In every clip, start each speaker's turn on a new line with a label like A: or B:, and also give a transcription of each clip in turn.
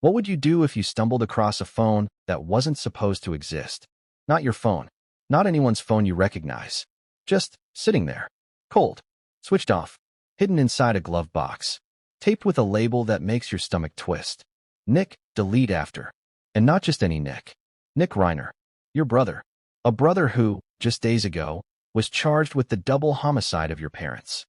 A: What would you do if you stumbled across a phone that wasn't supposed to exist? Not your phone. Not anyone's phone you recognize. Just sitting there. Cold. Switched off. Hidden inside a glove box. Taped with a label that makes your stomach twist. Nick, delete after. And not just any Nick. Nick Reiner. Your brother. A brother who, just days ago, was charged with the double homicide of your parents.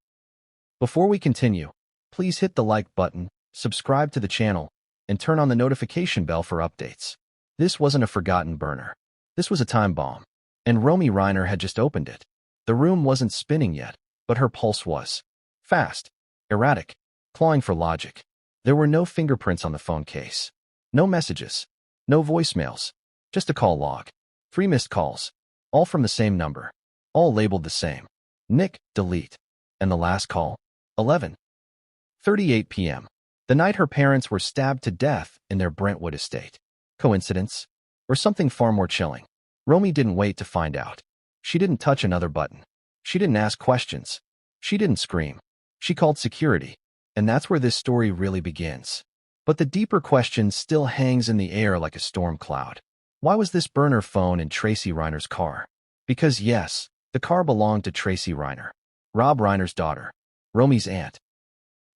A: Before we continue, please hit the like button, subscribe to the channel, and turn on the notification bell for updates. This wasn't a forgotten burner. This was a time bomb. And Romy Reiner had just opened it. The room wasn't spinning yet, but her pulse was. Fast. Erratic. Clawing for logic. There were no fingerprints on the phone case. No messages. No voicemails. Just a call log. 3 missed calls. All from the same number. All labeled the same. Nick, delete. And the last call? 11:38 p.m. The night her parents were stabbed to death in their Brentwood estate. Coincidence? Or something far more chilling? Romy didn't wait to find out. She didn't touch another button. She didn't ask questions. She didn't scream. She called security. And that's where this story really begins. But the deeper question still hangs in the air like a storm cloud. Why was this burner phone in Tracy Reiner's car? Because yes, the car belonged to Tracy Reiner, Rob Reiner's daughter, Romy's aunt.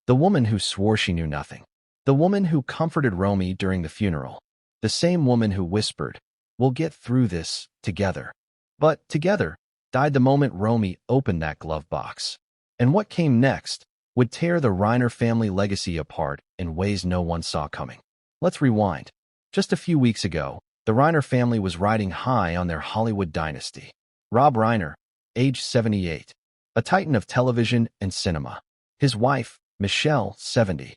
A: The woman who swore she knew nothing. The woman who comforted Romy during the funeral. The same woman who whispered, "We'll get through this, together." But together, died the moment Romy opened that glove box. And what came next would tear the Reiner family legacy apart in ways no one saw coming. Let's rewind. Just a few weeks ago, the Reiner family was riding high on their Hollywood dynasty. Rob Reiner, age 78, a titan of television and cinema. His wife, Michelle, 70.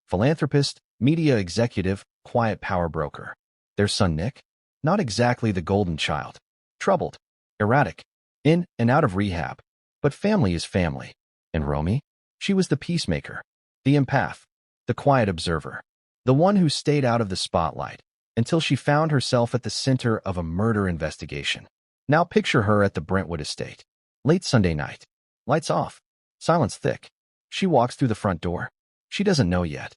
A: Philanthropist, media executive, quiet power broker. Their son Nick? Not exactly the golden child. Troubled, erratic, in and out of rehab. But family is family. And Romy? She was the peacemaker, the empath, the quiet observer, the one who stayed out of the spotlight until she found herself at the center of a murder investigation. Now picture her at the Brentwood estate. Late Sunday night. Lights off. Silence thick. She walks through the front door. She doesn't know yet.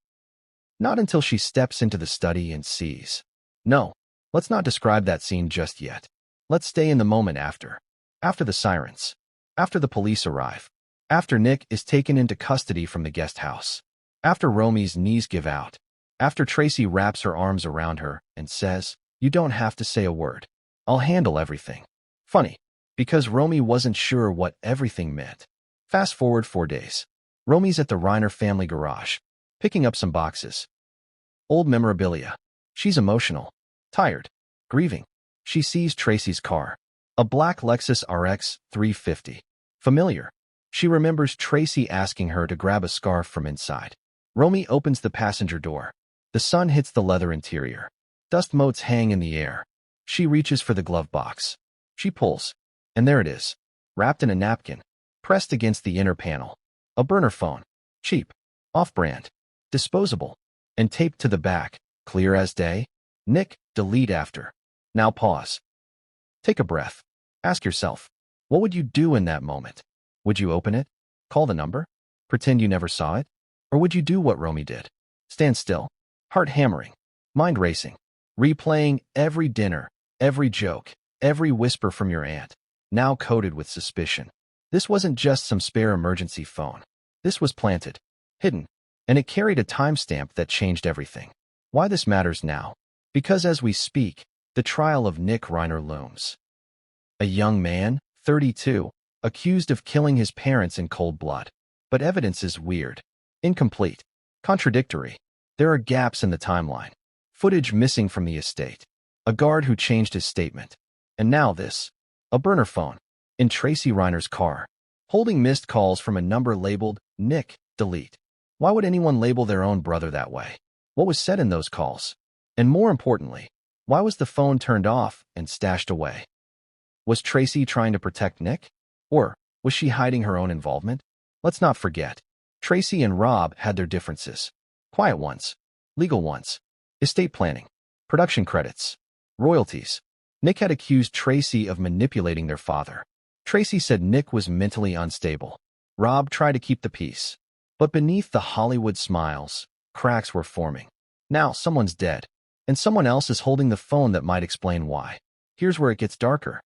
A: Not until she steps into the study and sees. No, let's not describe that scene just yet. Let's stay in the moment after. After the sirens. After the police arrive. After Nick is taken into custody from the guest house. After Romy's knees give out. After Tracy wraps her arms around her and says, "You don't have to say a word. I'll handle everything." Funny, because Romy wasn't sure what everything meant. Fast forward 4 days. Romy's at the Reiner family garage, picking up some boxes. Old memorabilia. She's emotional, tired, grieving. She sees Tracy's car, a black Lexus RX 350. Familiar. She remembers Tracy asking her to grab a scarf from inside. Romy opens the passenger door. The sun hits the leather interior. Dust motes hang in the air. She reaches for the glove box. She pulls. And there it is, wrapped in a napkin, pressed against the inner panel. A burner phone. Cheap. Off-brand. Disposable. And taped to the back, clear as day. Nick, delete after. Now pause. Take a breath. Ask yourself, what would you do in that moment? Would you open it? Call the number? Pretend you never saw it? Or would you do what Romy did? Stand still. Heart hammering. Mind racing. Replaying every dinner, every joke, every whisper from your aunt, now coated with suspicion. This wasn't just some spare emergency phone. This was planted, hidden, and it carried a timestamp that changed everything. Why this matters now? Because as we speak, the trial of Nick Reiner looms. A young man, 32, accused of killing his parents in cold blood. But evidence is weird, incomplete, contradictory. There are gaps in the timeline. Footage missing from the estate. A guard who changed his statement. And now this. A burner phone. In Tracy Reiner's car. Holding missed calls from a number labeled, Nick, delete. Why would anyone label their own brother that way? What was said in those calls? And more importantly, why was the phone turned off and stashed away? Was Tracy trying to protect Nick? Or was she hiding her own involvement? Let's not forget. Tracy and Rob had their differences. Quiet ones. Legal ones. Estate planning. Production credits. Royalties. Nick had accused Tracy of manipulating their father. Tracy said Nick was mentally unstable. Rob tried to keep the peace. But beneath the Hollywood smiles, cracks were forming. Now someone's dead, and someone else is holding the phone that might explain why. Here's where it gets darker.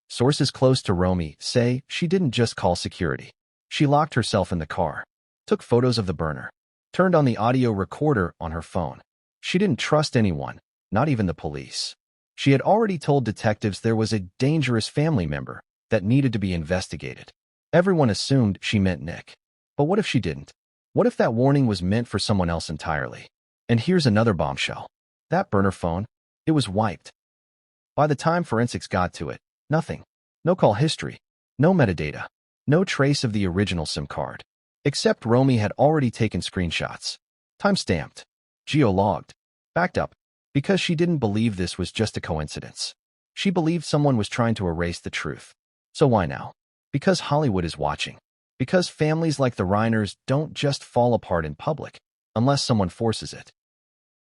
A: Sources close to Romy say she didn't just call security. She locked herself in the car, took photos of the burner, turned on the audio recorder on her phone. She didn't trust anyone, not even the police. She had already told detectives there was a dangerous family member that needed to be investigated. Everyone assumed she meant Nick. But what if she didn't? What if that warning was meant for someone else entirely? And here's another bombshell. That burner phone, it was wiped. By the time forensics got to it, nothing. No call history, no metadata, no trace of the original SIM card. Except Romy had already taken screenshots. Time-stamped, geo-logged, backed up, because she didn't believe this was just a coincidence. She believed someone was trying to erase the truth. So why now? Because Hollywood is watching. Because families like the Reiners don't just fall apart in public, unless someone forces it.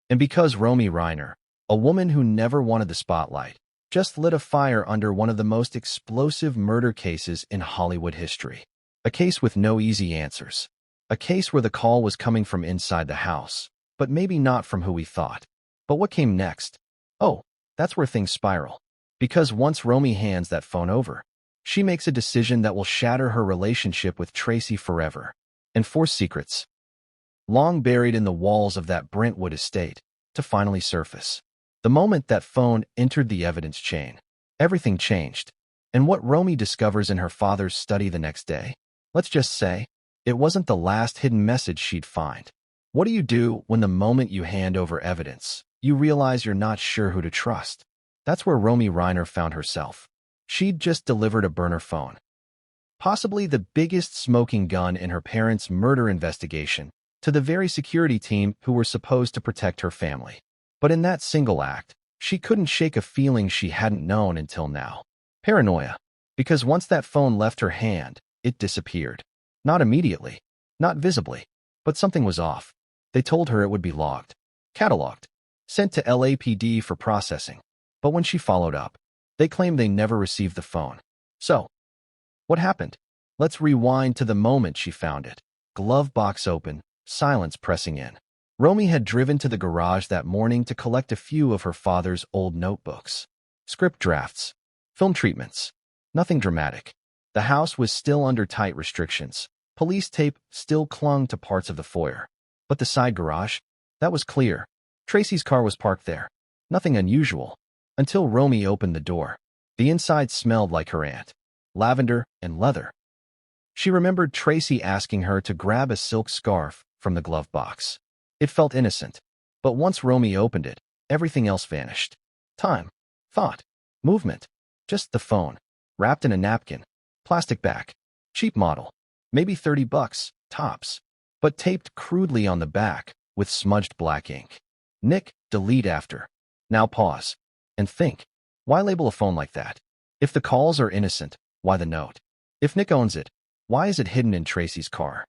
A: And because Romy Reiner, a woman who never wanted the spotlight, just lit a fire under one of the most explosive murder cases in Hollywood history. A case with no easy answers. A case where the call was coming from inside the house, but maybe not from who we thought. But what came next? Oh, that's where things spiral. Because once Romy hands that phone over, she makes a decision that will shatter her relationship with Tracy forever and force secrets, long buried in the walls of that Brentwood estate, to finally surface. The moment that phone entered the evidence chain, everything changed. And what Romy discovers in her father's study the next day, let's just say, it wasn't the last hidden message she'd find. What do you do when the moment you hand over evidence, you realize you're not sure who to trust? That's where Romy Reiner found herself. She'd just delivered a burner phone. Possibly the biggest smoking gun in her parents' murder investigation, to the very security team who were supposed to protect her family. But in that single act, she couldn't shake a feeling she hadn't known until now. Paranoia. Because once that phone left her hand, it disappeared. Not immediately, not visibly, but something was off. They told her it would be logged, cataloged, sent to LAPD for processing. But when she followed up, they claimed they never received the phone. So, what happened? Let's rewind to the moment she found it. Glove box open, silence pressing in. Romy had driven to the garage that morning to collect a few of her father's old notebooks. Script drafts, film treatments, nothing dramatic. The house was still under tight restrictions. Police tape still clung to parts of the foyer. But the side garage? That was clear. Tracy's car was parked there. Nothing unusual. Until Romy opened the door. The inside smelled like her aunt. Lavender and leather. She remembered Tracy asking her to grab a silk scarf from the glove box. It felt innocent. But once Romy opened it, everything else vanished. Time, thought, movement. Just the phone, wrapped in a napkin, plastic back, cheap model, maybe $30, tops, but taped crudely on the back with smudged black ink. Nick, delete after. Now pause and think. Why label a phone like that? If the calls are innocent, why the note? If Nick owns it, why is it hidden in Tracy's car?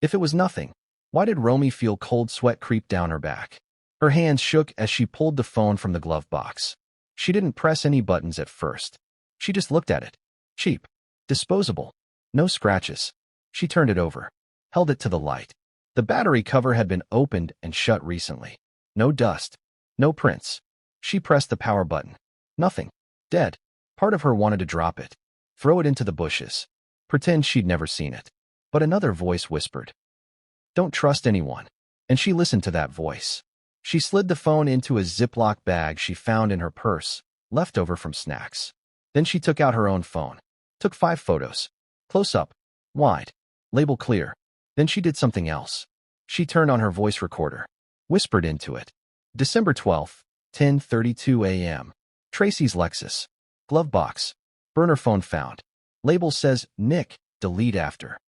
A: If it was nothing, why did Romy feel cold sweat creep down her back? Her hands shook as she pulled the phone from the glove box. She didn't press any buttons at first. She just looked at it. Cheap. Disposable. No scratches. She turned it over. Held it to the light. The battery cover had been opened and shut recently. No dust. No prints. She pressed the power button. Nothing. Dead. Part of her wanted to drop it. Throw it into the bushes. Pretend she'd never seen it. But another voice whispered, "Don't trust anyone." And she listened to that voice. She slid the phone into a Ziploc bag she found in her purse, leftover from snacks. Then she took out her own phone. Took 5 photos. Close up. Wide. Label clear. Then she did something else. She turned on her voice recorder. Whispered into it. December 12th, 10:32 a.m. Tracy's Lexus. Glove box. Burner phone found. Label says, Nick, delete after.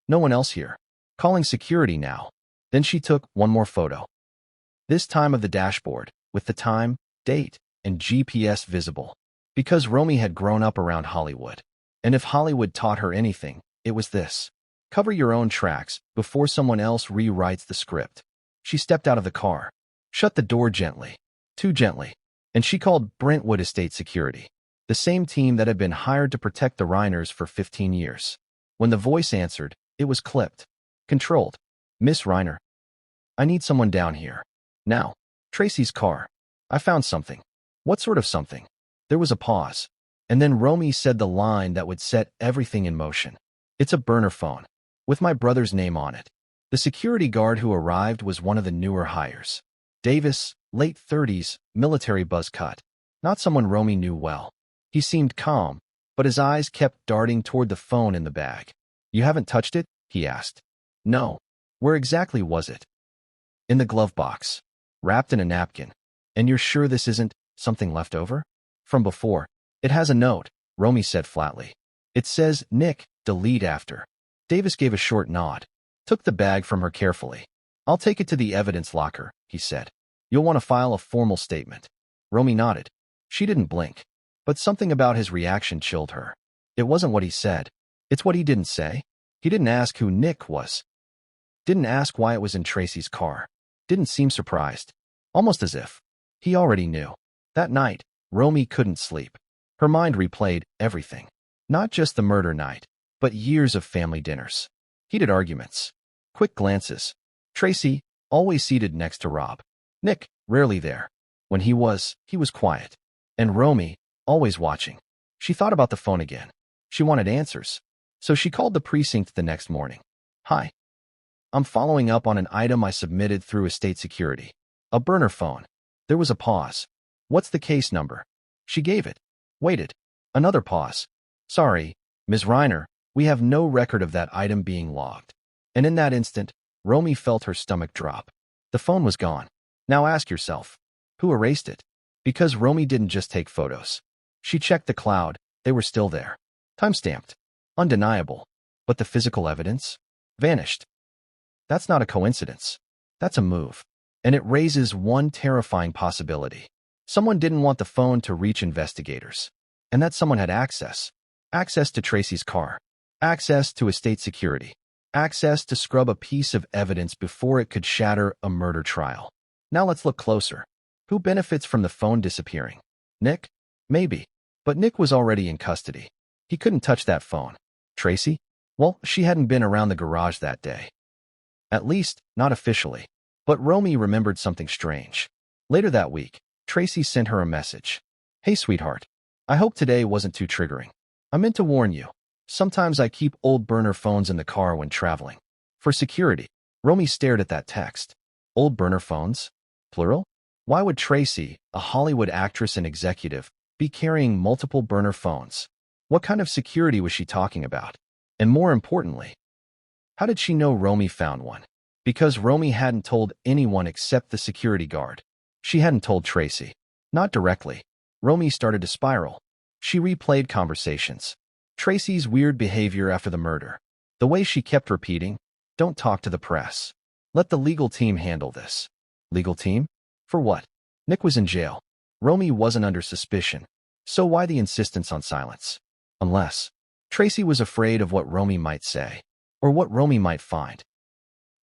A: No one else here. Calling security now. Then she took one more photo. This time of the dashboard, with the time, date, and GPS visible. Because Romy had grown up around Hollywood. And if Hollywood taught her anything, it was this. Cover your own tracks before someone else rewrites the script. She stepped out of the car. Shut the door gently. Too gently. And she called Brentwood Estate Security. The same team that had been hired to protect the Reiners for 15 years. When the voice answered, it was clipped. Controlled. Miss Reiner. I need someone down here. Now, Tracy's car. I found something. What sort of something? There was a pause. And then Romy said the line that would set everything in motion. It's a burner phone, with my brother's name on it. The security guard who arrived was one of the newer hires. Davis, late 30s, military buzz cut. Not someone Romy knew well. He seemed calm, but his eyes kept darting toward the phone in the bag. You haven't touched it? He asked. No. Where exactly was it? In the glove box, wrapped in a napkin. And you're sure this isn't something left over? From before. It has a note, Romy said flatly. It says, Nick, delete after. Davis gave a short nod, took the bag from her carefully. I'll take it to the evidence locker, he said. You'll want to file a formal statement. Romy nodded. She didn't blink, but something about his reaction chilled her. It wasn't what he said. It's what he didn't say. He didn't ask who Nick was. Didn't ask why it was in Tracy's car. Didn't seem surprised. Almost as if he already knew. That night, Romy couldn't sleep. Her mind replayed everything. Not just the murder night, but years of family dinners. Heated arguments. Quick glances. Tracy, always seated next to Rob. Nick, rarely there. When he was quiet. And Romy, always watching. She thought about the phone again. She wanted answers. So she called the precinct the next morning. Hi. I'm following up on an item I submitted through estate security. A burner phone. There was a pause. What's the case number? She gave it. Waited. Another pause. Sorry, Ms. Reiner, we have no record of that item being logged. And in that instant, Romy felt her stomach drop. The phone was gone. Now ask yourself, who erased it? Because Romy didn't just take photos. She checked the cloud. They were still there. Time-stamped. Undeniable. But the physical evidence? Vanished. That's not a coincidence. That's a move. And it raises one terrifying possibility. Someone didn't want the phone to reach investigators. And that someone had access. Access to Tracy's car. Access to estate security. Access to scrub a piece of evidence before it could shatter a murder trial. Now let's look closer. Who benefits from the phone disappearing? Nick? Maybe. But Nick was already in custody. He couldn't touch that phone. Tracy? Well, she hadn't been around the garage that day. At least, not officially. But Romy remembered something strange. Later that week, Tracy sent her a message. Hey, sweetheart. I hope today wasn't too triggering. I meant to warn you. Sometimes I keep old burner phones in the car when traveling. For security. Romy stared at that text. Old burner phones? Plural? Why would Tracy, a Hollywood actress and executive, be carrying multiple burner phones? What kind of security was she talking about? And more importantly, how did she know Romy found one? Because Romy hadn't told anyone except the security guard. She hadn't told Tracy. Not directly. Romy started to spiral. She replayed conversations. Tracy's weird behavior after the murder. The way she kept repeating, don't talk to the press. Let the legal team handle this. Legal team? For what? Nick was in jail. Romy wasn't under suspicion. So why the insistence on silence? Unless Tracy was afraid of what Romy might say, or what Romy might find.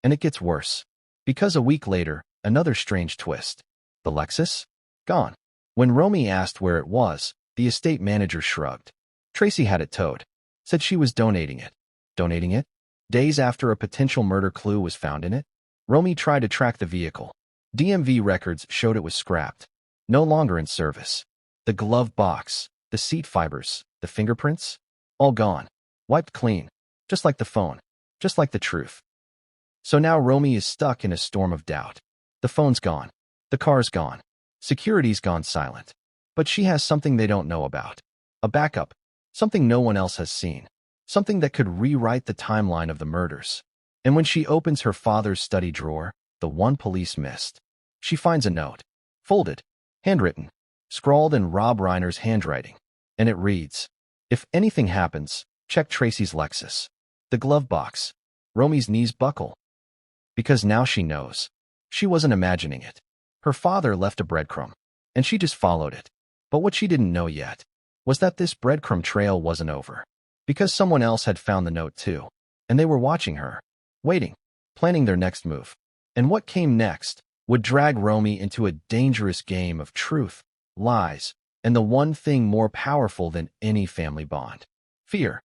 A: And it gets worse. Because a week later, another strange twist. The Lexus? Gone. When Romy asked where it was, the estate manager shrugged. Tracy had it towed. Said she was donating it. Donating it? Days after a potential murder clue was found in it? Romy tried to track the vehicle. DMV records showed it was scrapped. No longer in service. The glove box, the seat fibers, the fingerprints? All gone. Wiped clean. Just like the phone. Just like the truth. So now Romy is stuck in a storm of doubt. The phone's gone. The car's gone. Security's gone silent. But she has something they don't know about. A backup. Something no one else has seen. Something that could rewrite the timeline of the murders. And when she opens her father's study drawer, the one police missed, she finds a note. Folded. Handwritten. Scrawled in Rob Reiner's handwriting. And it reads, if anything happens, check Tracy's Lexus. The glove box. Romy's knees buckle. Because now she knows. She wasn't imagining it. Her father left a breadcrumb, and she just followed it. But what she didn't know yet was that this breadcrumb trail wasn't over. Because someone else had found the note too, and they were watching her, waiting, planning their next move. And what came next would drag Romy into a dangerous game of truth, lies, and the one thing more powerful than any family bond. Fear.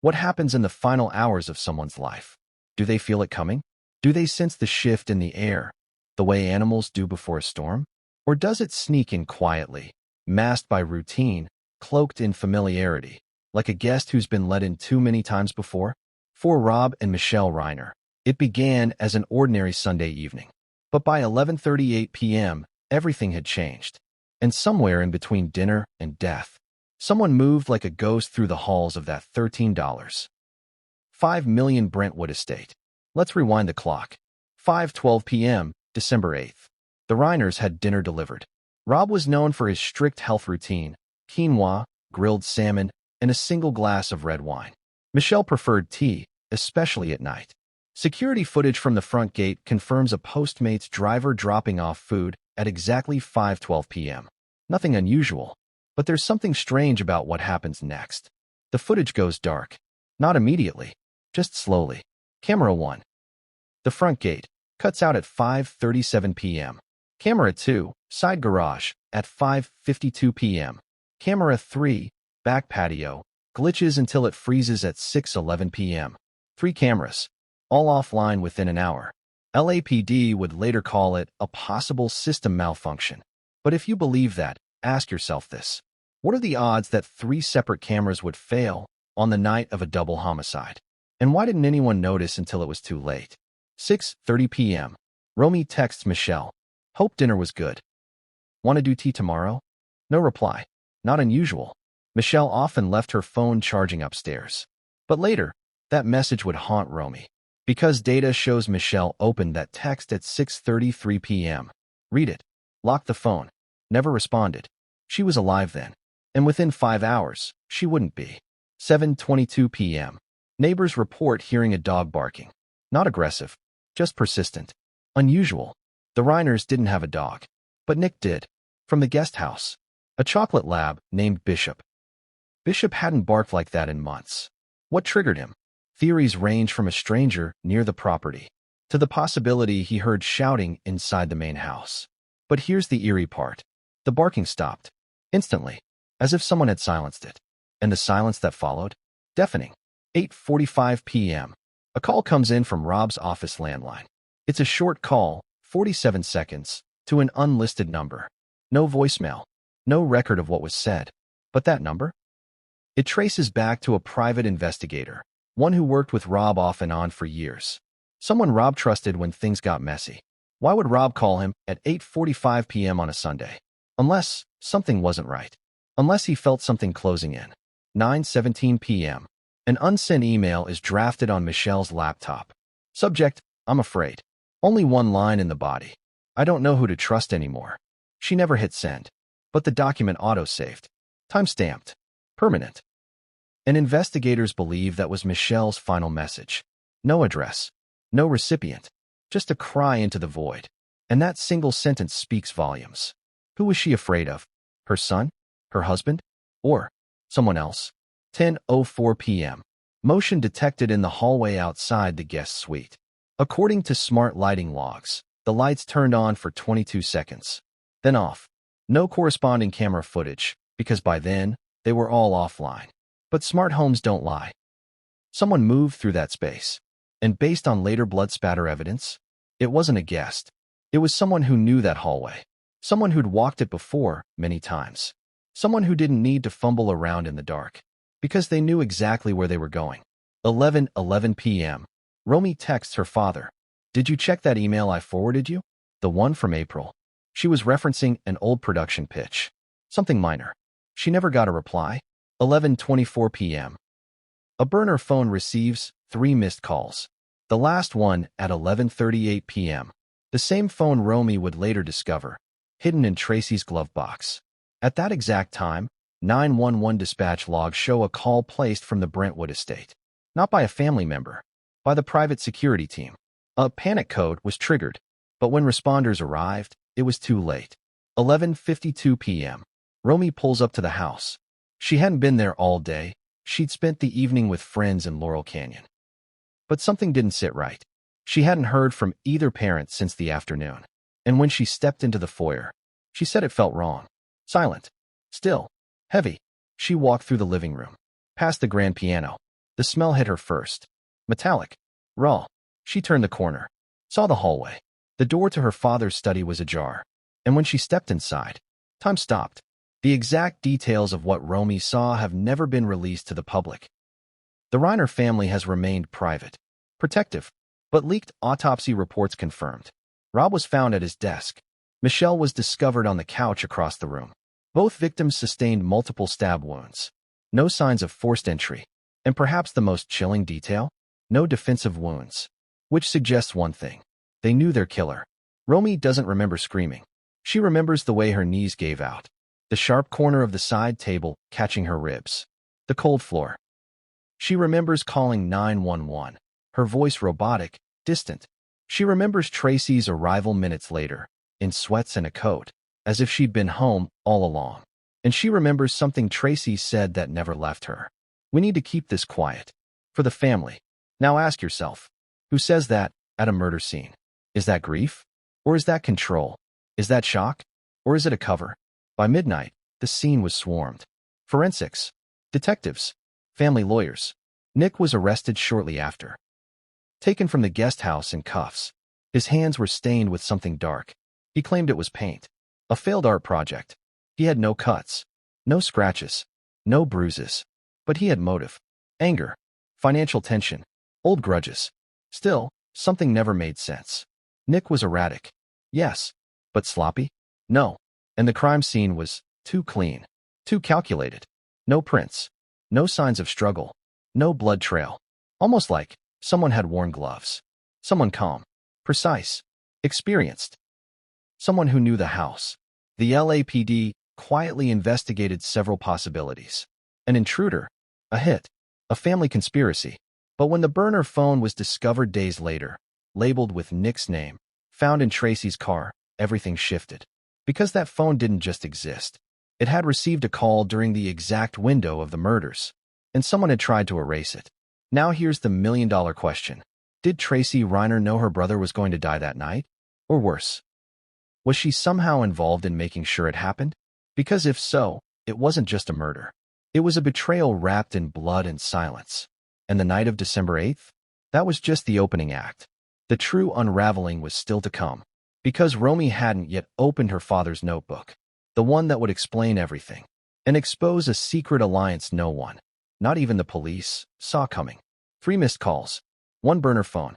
A: What happens in the final hours of someone's life? Do they feel it coming? Do they sense the shift in the air? the way animals do before a storm? Or does it sneak in quietly, masked by routine, cloaked in familiarity, like a guest who's been let in too many times before? For Rob and Michelle Reiner, it began as an ordinary Sunday evening. But by 11:38 p.m., everything had changed. And somewhere in between dinner and death, someone moved like a ghost through the halls of that $13.5 million Brentwood estate. Let's rewind the clock. 5:12 p.m., December 8th. The Reiners had dinner delivered. Rob was known for his strict health routine: quinoa, grilled salmon, and a single glass of red wine. Michelle preferred tea, especially at night. Security footage from the front gate confirms a Postmates driver dropping off food at exactly 5:12 p.m. Nothing unusual, but there's something strange about what happens next. The footage goes dark. Not immediately, just slowly. Camera 1. The front gate cuts out at 5:37 p.m. Camera 2, side garage, at 5:52 p.m. Camera 3, back patio, glitches until it freezes at 6:11 p.m. 3 cameras, all offline within an hour. LAPD would later call it a possible system malfunction. But if you believe that, ask yourself this. What are the odds that 3 separate cameras would fail on the night of a double homicide? And why didn't anyone notice until it was too late? 6:30 p.m. Romy texts Michelle. Hope dinner was good. Want to do tea tomorrow? No reply. Not unusual. Michelle often left her phone charging upstairs. But later, that message would haunt Romy, because data shows Michelle opened that text at 6:33 p.m. Read it. Locked the phone. Never responded. She was alive then. And within 5 hours, she wouldn't be. 7:22 p.m. Neighbors report hearing a dog barking. Not aggressive, just persistent. Unusual. The Reiners didn't have a dog. But Nick did. From the guest house. A chocolate lab named Bishop. Bishop hadn't barked like that in months. What triggered him? Theories range from a stranger near the property to the possibility he heard shouting inside the main house. But here's the eerie part. The barking stopped. Instantly. As if someone had silenced it. And the silence that followed? Deafening. 8:45 p.m. A call comes in from Rob's office landline. It's a short call, 47 seconds, to an unlisted number. No voicemail. No record of what was said. But that number? It traces back to a private investigator, one who worked with Rob off and on for years. Someone Rob trusted when things got messy. Why would Rob call him at 8:45 p.m. on a Sunday? Unless something wasn't right. Unless he felt something closing in. 9:17 p.m. An unsent email is drafted on Michelle's laptop. Subject, I'm afraid. Only one line in the body. I don't know who to trust anymore. She never hit send. But the document auto-saved. Time-stamped. Permanent. And investigators believe that was Michelle's final message. No address. No recipient. Just a cry into the void. And that single sentence speaks volumes. Who was she afraid of? Her son? Her husband? Or someone else? 10:04 p.m. Motion detected in the hallway outside the guest suite. According to smart lighting logs, the lights turned on for 22 seconds. Then off. No corresponding camera footage, because by then, they were all offline. But smart homes don't lie. Someone moved through that space. And based on later blood spatter evidence, it wasn't a guest. It was someone who knew that hallway. Someone who'd walked it before, many times. Someone who didn't need to fumble around in the dark. Because they knew exactly where they were going. 11:11 p.m. Romy texts her father. Did you check that email I forwarded you? The one from April. She was referencing an old production pitch. Something minor. She never got a reply. 11:24 p.m. A burner phone receives 3 missed calls. The last one at 11:38 p.m. The same phone Romy would later discover, hidden in Tracy's glove box. At that exact time, 911 dispatch logs show a call placed from the Brentwood estate. Not by a family member, by the private security team. A panic code was triggered, but when responders arrived, it was too late. 11:52 p.m. Romy pulls up to the house. She hadn't been there all day. She'd spent the evening with friends in Laurel Canyon. But something didn't sit right. She hadn't heard from either parent since the afternoon. And when she stepped into the foyer, she said it felt wrong. Silent. Still. Heavy. She walked through the living room. Past the grand piano. The smell hit her first. Metallic. Raw. She turned the corner. Saw the hallway. The door to her father's study was ajar, and when she stepped inside, time stopped. The exact details of what Romy saw have never been released to the public. The Reiner family has remained private, protective, but leaked autopsy reports confirmed. Rob was found at his desk. Michelle was discovered on the couch across the room. Both victims sustained multiple stab wounds. No signs of forced entry. And perhaps the most chilling detail? No defensive wounds. Which suggests one thing. They knew their killer. Romy doesn't remember screaming. She remembers the way her knees gave out. The sharp corner of the side table catching her ribs. The cold floor. She remembers calling 911. Her voice robotic, distant. She remembers Tracy's arrival minutes later, in sweats and a coat, as if she'd been home all along. And she remembers something Tracy said that never left her. We need to keep this quiet. For the family. Now ask yourself, who says that at a murder scene? Is that grief? Or is that control? Is that shock? Or is it a cover? By midnight, the scene was swarmed. Forensics, detectives, family lawyers. Nick was arrested shortly after. Taken from the guest house in cuffs. His hands were stained with something dark. He claimed it was paint. A failed art project. He had no cuts, no scratches, no bruises. But he had motive. Anger, financial tension, old grudges. Still, something never made sense. Nick was erratic. Yes. But sloppy? No. And the crime scene was too clean, too calculated. No prints. No signs of struggle. No blood trail. Almost like someone had worn gloves. Someone calm, precise, experienced. Someone who knew the house. The LAPD quietly investigated several possibilities. An intruder, a hit, a family conspiracy. But when the burner phone was discovered days later, labeled with Nick's name, found in Tracy's car, everything shifted. Because that phone didn't just exist. It had received a call during the exact window of the murders, and someone had tried to erase it. Now here's the million-dollar question. Did Tracy Reiner know her brother was going to die that night? Or worse, was she somehow involved in making sure it happened? Because if so, it wasn't just a murder. It was a betrayal wrapped in blood and silence. And the night of December 8th? That was just the opening act. The true unraveling was still to come. Because Romy hadn't yet opened her father's notebook. The one that would explain everything. And expose a secret alliance no one, not even the police, saw coming. 3 missed calls. 1 burner phone.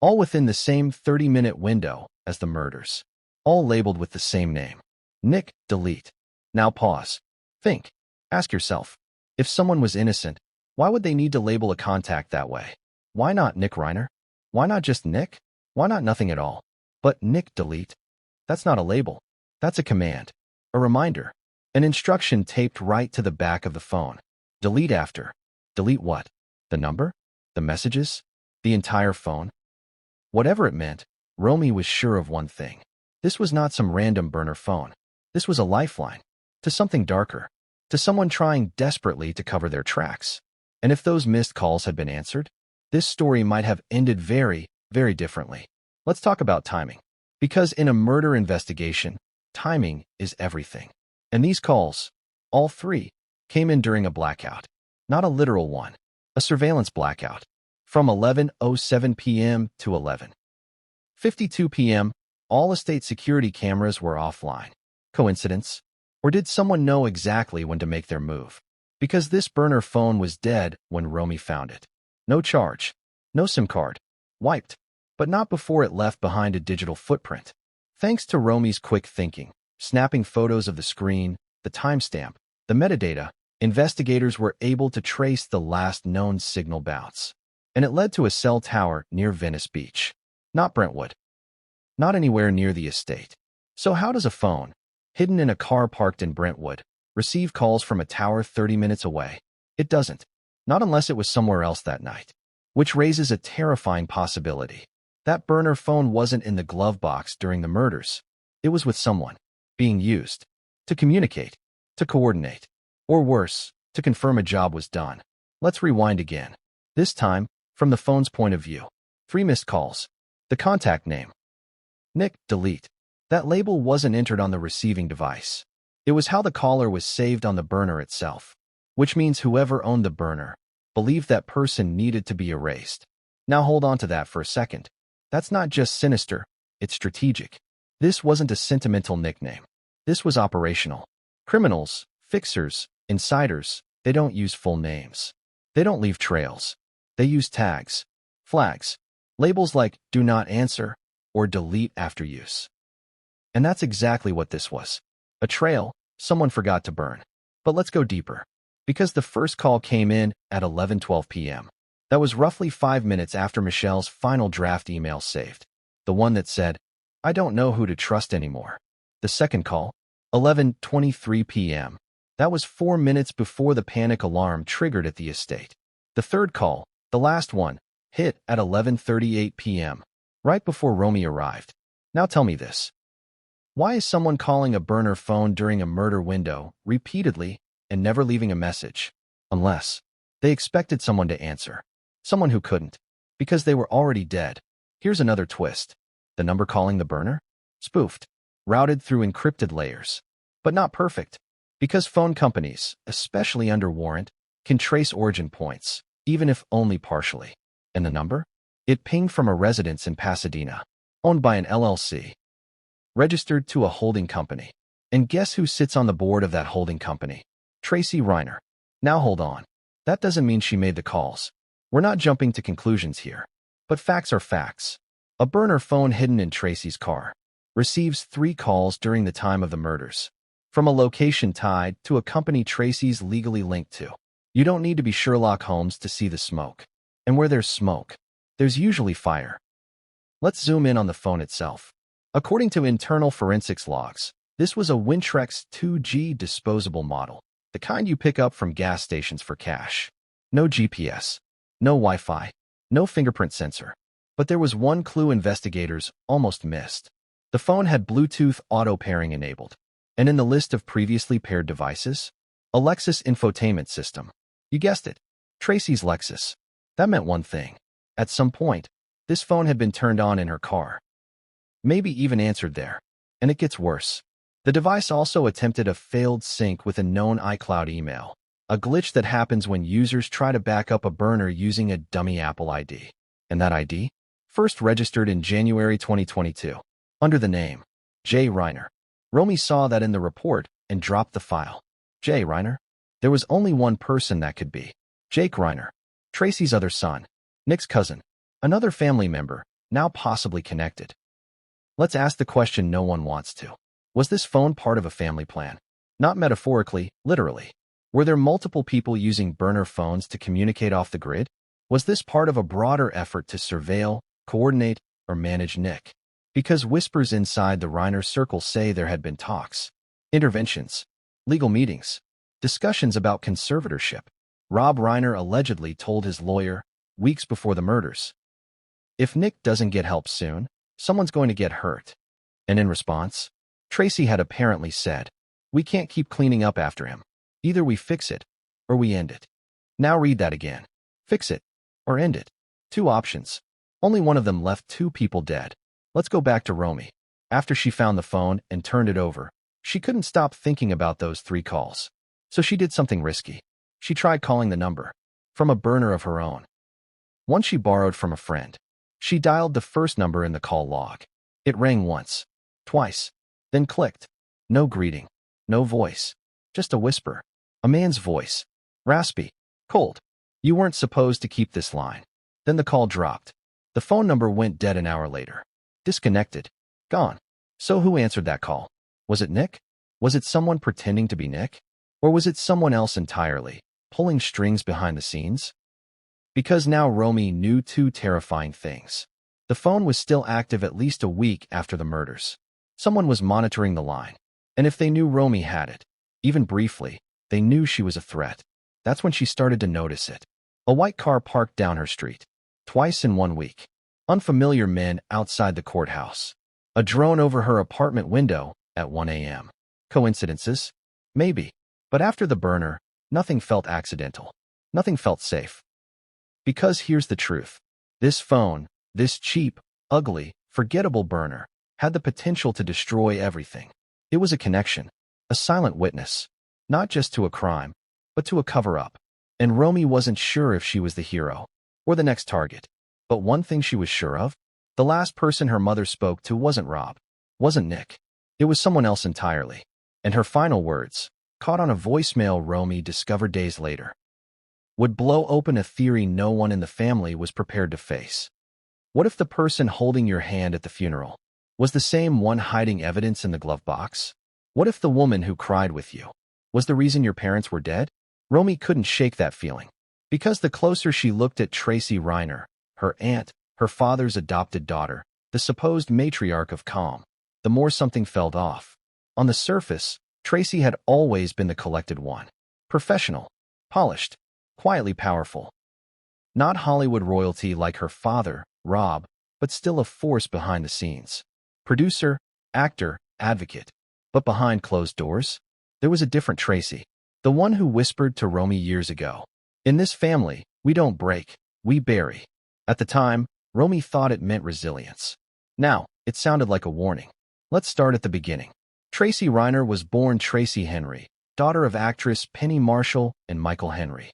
A: All within the same 30-minute window as the murders. All labeled with the same name. Nick, delete. Now pause. Think. Ask yourself. If someone was innocent, why would they need to label a contact that way? Why not Nick Reiner? Why not just Nick? Why not nothing at all? But Nick, delete. That's not a label. That's a command. A reminder. An instruction taped right to the back of the phone. Delete after. Delete what? The number? The messages? The entire phone? Whatever it meant, Romy was sure of one thing. This was not some random burner phone. This was a lifeline. To something darker. To someone trying desperately to cover their tracks. And if those missed calls had been answered, this story might have ended very, very differently. Let's talk about timing. Because in a murder investigation, timing is everything. And these calls, all 3, came in during a blackout. Not a literal one. A surveillance blackout. From 11:07 p.m. to 11:52 p.m., all estate security cameras were offline. Coincidence? Or did someone know exactly when to make their move? Because this burner phone was dead when Romy found it. No charge. No SIM card. Wiped. But not before it left behind a digital footprint. Thanks to Romy's quick thinking, snapping photos of the screen, the timestamp, the metadata, investigators were able to trace the last known signal bounce. And it led to a cell tower near Venice Beach. Not Brentwood. Not anywhere near the estate. So how does a phone, hidden in a car parked in Brentwood, receive calls from a tower 30 minutes away? It doesn't. Not unless it was somewhere else that night. Which raises a terrifying possibility. That burner phone wasn't in the glove box during the murders. It was with someone. Being used. To communicate. To coordinate. Or worse, to confirm a job was done. Let's rewind again. This time, from the phone's point of view. 3 missed calls. The contact name. Nick, delete. That label wasn't entered on the receiving device. It was how the caller was saved on the burner itself. Which means whoever owned the burner believed that person needed to be erased. Now hold on to that for a second. That's not just sinister, It's strategic. This wasn't a sentimental nickname. This was operational. Criminals, fixers, insiders, they don't use full names. They don't leave trails. They use tags, flags, labels like "do not answer" or "delete after use." And that's exactly what this was. A trail someone forgot to burn. But let's go deeper. Because the first call came in at 11:12 p.m. That was roughly 5 minutes after Michelle's final draft email saved. The one that said, "I don't know who to trust anymore." The second call, 11:23 p.m. That was 4 minutes before the panic alarm triggered at the estate. The third call, the last one, hit at 11:38 p.m., right before Romy arrived. Now tell me this. Why is someone calling a burner phone during a murder window repeatedly and never leaving a message? Unless they expected someone to answer. Someone who couldn't, because they were already dead. Here's another twist. The number calling the burner? Spoofed, routed through encrypted layers. But not perfect, because phone companies, especially under warrant, can trace origin points, even if only partially. And the number? It pinged from a residence in Pasadena, owned by an LLC, registered to a holding company. And guess who sits on the board of that holding company? Tracy Reiner. Now hold on. That doesn't mean she made the calls. We're not jumping to conclusions here. But facts are facts. A burner phone hidden in Tracy's car receives 3 calls during the time of the murders, from a location tied to a company Tracy's legally linked to. You don't need to be Sherlock Holmes to see the smoke. And where there's smoke, there's usually fire. Let's zoom in on the phone itself. According to internal forensics logs, this was a Wintrex 2G disposable model, the kind you pick up from gas stations for cash. No GPS, no Wi-Fi, no fingerprint sensor. But there was one clue investigators almost missed. The phone had Bluetooth auto pairing enabled, and in the list of previously paired devices, a Lexus infotainment system. You guessed it, Tracy's Lexus. That meant one thing. At some point, this phone had been turned on in her car. Maybe even answered there. And it gets worse. The device also attempted a failed sync with a known iCloud email, a glitch that happens when users try to back up a burner using a dummy Apple ID. And that ID? First registered in January 2022, under the name J. Reiner. Romy saw that in the report and dropped the file. J. Reiner? There was only one person that could be. Jake Reiner, Tracy's other son, Nick's cousin, another family member, now possibly connected. Let's ask the question no one wants to. Was this phone part of a family plan? Not metaphorically, literally. Were there multiple people using burner phones to communicate off the grid? Was this part of a broader effort to surveil, coordinate, or manage Nick? Because whispers inside the Reiner circle say there had been talks, interventions, legal meetings, discussions about conservatorship. Rob Reiner allegedly told his lawyer, weeks before the murders, if Nick doesn't get help soon, someone's going to get hurt. And in response, Tracy had apparently said, we can't keep cleaning up after him. Either we fix it, or we end it. Now read that again. Fix it, or end it. 2 options. Only one of them left 2 people dead. Let's go back to Romy. After she found the phone and turned it over, she couldn't stop thinking about those 3 calls. So she did something risky. She tried calling the number, from a burner of her own. One she borrowed from a friend. She dialed the first number in the call log. It rang once, twice, then clicked. No greeting, no voice, just a whisper. A man's voice. Raspy, cold. You weren't supposed to keep this line. Then the call dropped. The phone number went dead an hour later. Disconnected. Gone. So who answered that call? Was it Nick? Was it someone pretending to be Nick? Or was it someone else entirely, pulling strings behind the scenes? Because now Romy knew 2 terrifying things. The phone was still active at least a week after the murders. Someone was monitoring the line. And if they knew Romy had it, even briefly, they knew she was a threat. That's when she started to notice it. A white car parked down her street. Twice in 1 week. Unfamiliar men outside the courthouse. A drone over her apartment window at 1 a.m. Coincidences? Maybe. But after the burner, nothing felt accidental. Nothing felt safe. Because here's the truth. This phone, this cheap, ugly, forgettable burner, had the potential to destroy everything. It was a connection, a silent witness, not just to a crime, but to a cover-up. And Romy wasn't sure if she was the hero or the next target. But one thing she was sure of, The last person her mother spoke to wasn't Rob, wasn't Nick. It was someone else entirely. And her final words, caught on a voicemail Romy discovered days later, would blow open a theory no one in the family was prepared to face. What if the person holding your hand at the funeral was the same one hiding evidence in the glove box? What if the woman who cried with you was the reason your parents were dead? Romy couldn't shake that feeling. Because the closer she looked at Tracy Reiner, her aunt, her father's adopted daughter, the supposed matriarch of calm, the more something felt off. On the surface, Tracy had always been the collected one. Professional, polished, quietly powerful. Not Hollywood royalty like her father, Rob, but still a force behind the scenes. Producer, actor, advocate. But behind closed doors, there was a different Tracy. The one who whispered to Romy years ago, "In this family, we don't break, we bury." At the time, Romy thought it meant resilience. Now, it sounded like a warning. Let's start at the beginning. Tracy Reiner was born Tracy Henry, daughter of actress Penny Marshall and Michael Henry.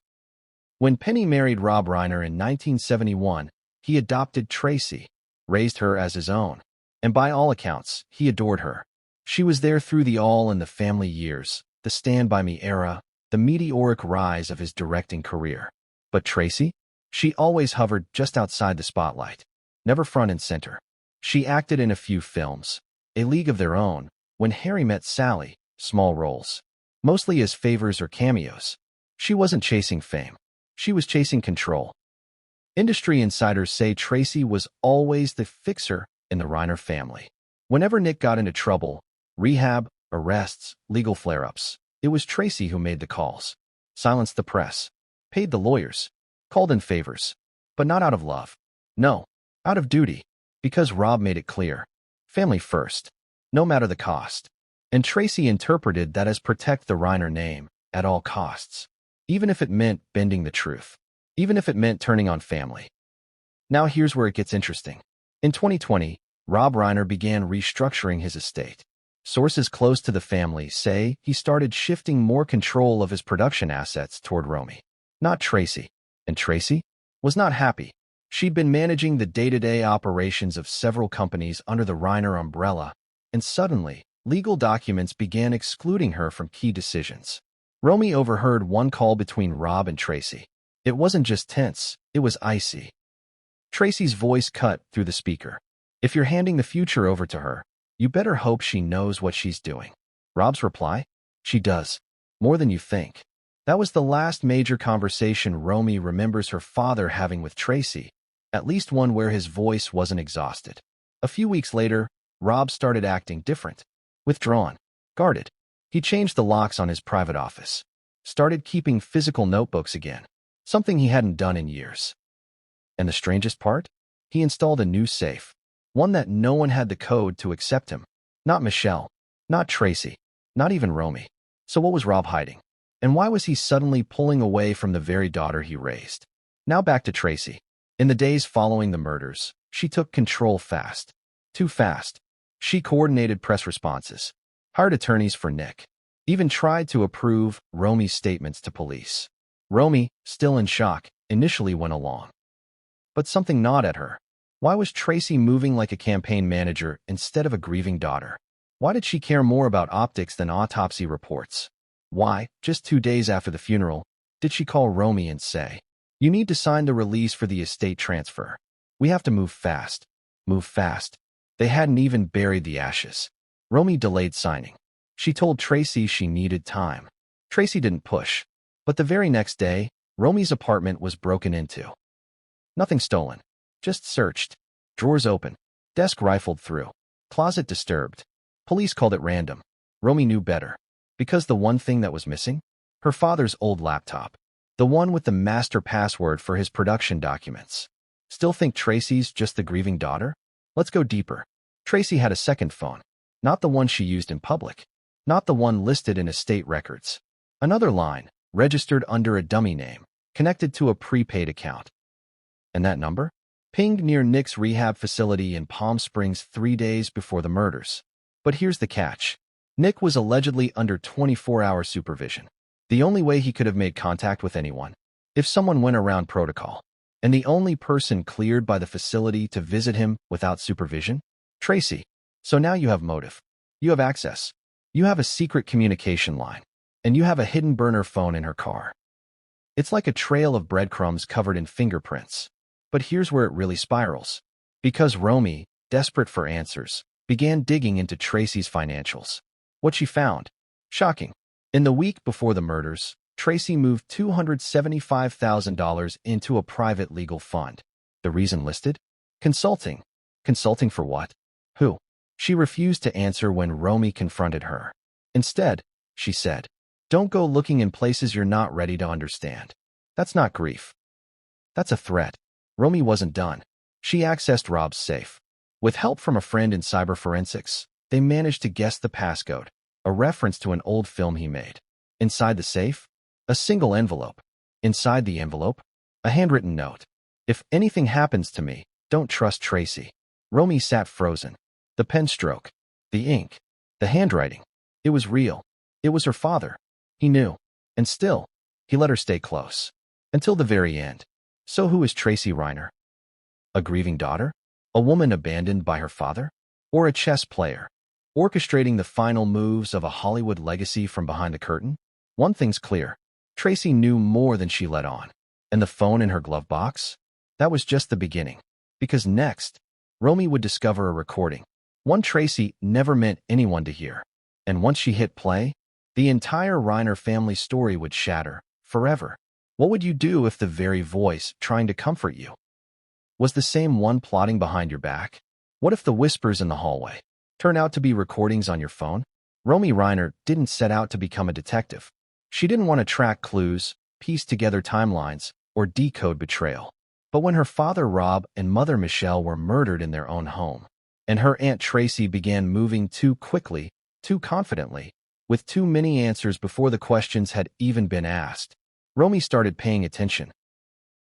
A: When Penny married Rob Reiner in 1971, he adopted Tracy, raised her as his own, and by all accounts, he adored her. She was there through the All in the Family years, the Stand By Me era, the meteoric rise of his directing career. But Tracy? She always hovered just outside the spotlight, never front and center. She acted in a few films, A League of Their Own, When Harry Met Sally, small roles, mostly as favors or cameos. She wasn't chasing fame. She was chasing control. Industry insiders say Tracy was always the fixer in the Reiner family. Whenever Nick got into trouble, rehab, arrests, legal flare-ups, it was Tracy who made the calls, silenced the press, paid the lawyers, called in favors. But not out of love. No, out of duty. Because Rob made it clear. Family first, no matter the cost. And Tracy interpreted that as protect the Reiner name at all costs. Even if it meant bending the truth. Even if it meant turning on family. Now here's where it gets interesting. In 2020, Rob Reiner began restructuring his estate. Sources close to the family say he started shifting more control of his production assets toward Romy, not Tracy. And Tracy was not happy. She'd been managing the day-to-day operations of several companies under the Reiner umbrella, and suddenly, legal documents began excluding her from key decisions. Romy overheard one call between Rob and Tracy. It wasn't just tense, it was icy. Tracy's voice cut through the speaker. "If you're handing the future over to her, you better hope she knows what she's doing." Rob's reply? "She does. More than you think." That was the last major conversation Romy remembers her father having with Tracy, at least one where his voice wasn't exhausted. A few weeks later, Rob started acting different. Withdrawn. Guarded. He changed the locks on his private office. Started keeping physical notebooks again. Something he hadn't done in years. And the strangest part? He installed a new safe. One that no one had the code to accept him. Not Michelle. Not Tracy. Not even Romy. So what was Rob hiding? And why was he suddenly pulling away from the very daughter he raised? Now back to Tracy. In the days following the murders, she took control fast. Too fast. She coordinated press responses, hired attorneys for Nick, even tried to approve Romy's statements to police. Romy, still in shock, initially went along. But something gnawed at her. Why was Tracy moving like a campaign manager instead of a grieving daughter? Why did she care more about optics than autopsy reports? Why, just 2 days after the funeral, did she call Romy and say, "You need to sign the release for the estate transfer. We have to move fast." Move fast. They hadn't even buried the ashes. Romy delayed signing. She told Tracy she needed time. Tracy didn't push. But the very next day, Romy's apartment was broken into. Nothing stolen. Just searched. Drawers open. Desk rifled through. Closet disturbed. Police called it random. Romy knew better. Because the one thing that was missing? Her father's old laptop. The one with the master password for his production documents. Still think Tracy's just the grieving daughter? Let's go deeper. Tracy had a second phone. Not the one she used in public. Not the one listed in estate records. Another line, registered under a dummy name, connected to a prepaid account. And that number? Pinged near Nick's rehab facility in Palm Springs 3 days before the murders. But here's the catch. Nick was allegedly under 24-hour supervision. The only way he could have made contact with anyone. If someone went around protocol. And the only person cleared by the facility to visit him without supervision? Tracy. So now you have motive. You have access. You have a secret communication line. And you have a hidden burner phone in her car. It's like a trail of breadcrumbs covered in fingerprints. But here's where it really spirals. Because Romy, desperate for answers, began digging into Tracy's financials. What she found? Shocking. In the week before the murders, Tracy moved $275,000 into a private legal fund. The reason listed? Consulting. Consulting for what? Who? She refused to answer when Romy confronted her. Instead, she said, "Don't go looking in places you're not ready to understand." That's not grief. That's a threat. Romy wasn't done. She accessed Rob's safe. With help from a friend in cyber forensics, they managed to guess the passcode, a reference to an old film he made. Inside the safe, a single envelope. Inside the envelope, a handwritten note. "If anything happens to me, don't trust Tracy." Romy sat frozen. The pen stroke, the ink, the handwriting. It was real. It was her father. He knew. And still, he let her stay close. Until the very end. So who is Tracy Reiner? A grieving daughter? A woman abandoned by her father? Or a chess player, orchestrating the final moves of a Hollywood legacy from behind the curtain? One thing's clear. Tracy knew more than she let on. And the phone in her glove box? That was just the beginning. Because next, Romy would discover a recording. One Tracy never meant anyone to hear. And once she hit play, the entire Reiner family story would shatter, forever. What would you do if the very voice trying to comfort you was the same one plotting behind your back? What if the whispers in the hallway turn out to be recordings on your phone? Romy Reiner didn't set out to become a detective. She didn't want to track clues, piece together timelines, or decode betrayal. But when her father Rob and mother Michelle were murdered in their own home, and her Aunt Tracy began moving too quickly, too confidently, with too many answers before the questions had even been asked, Romy started paying attention.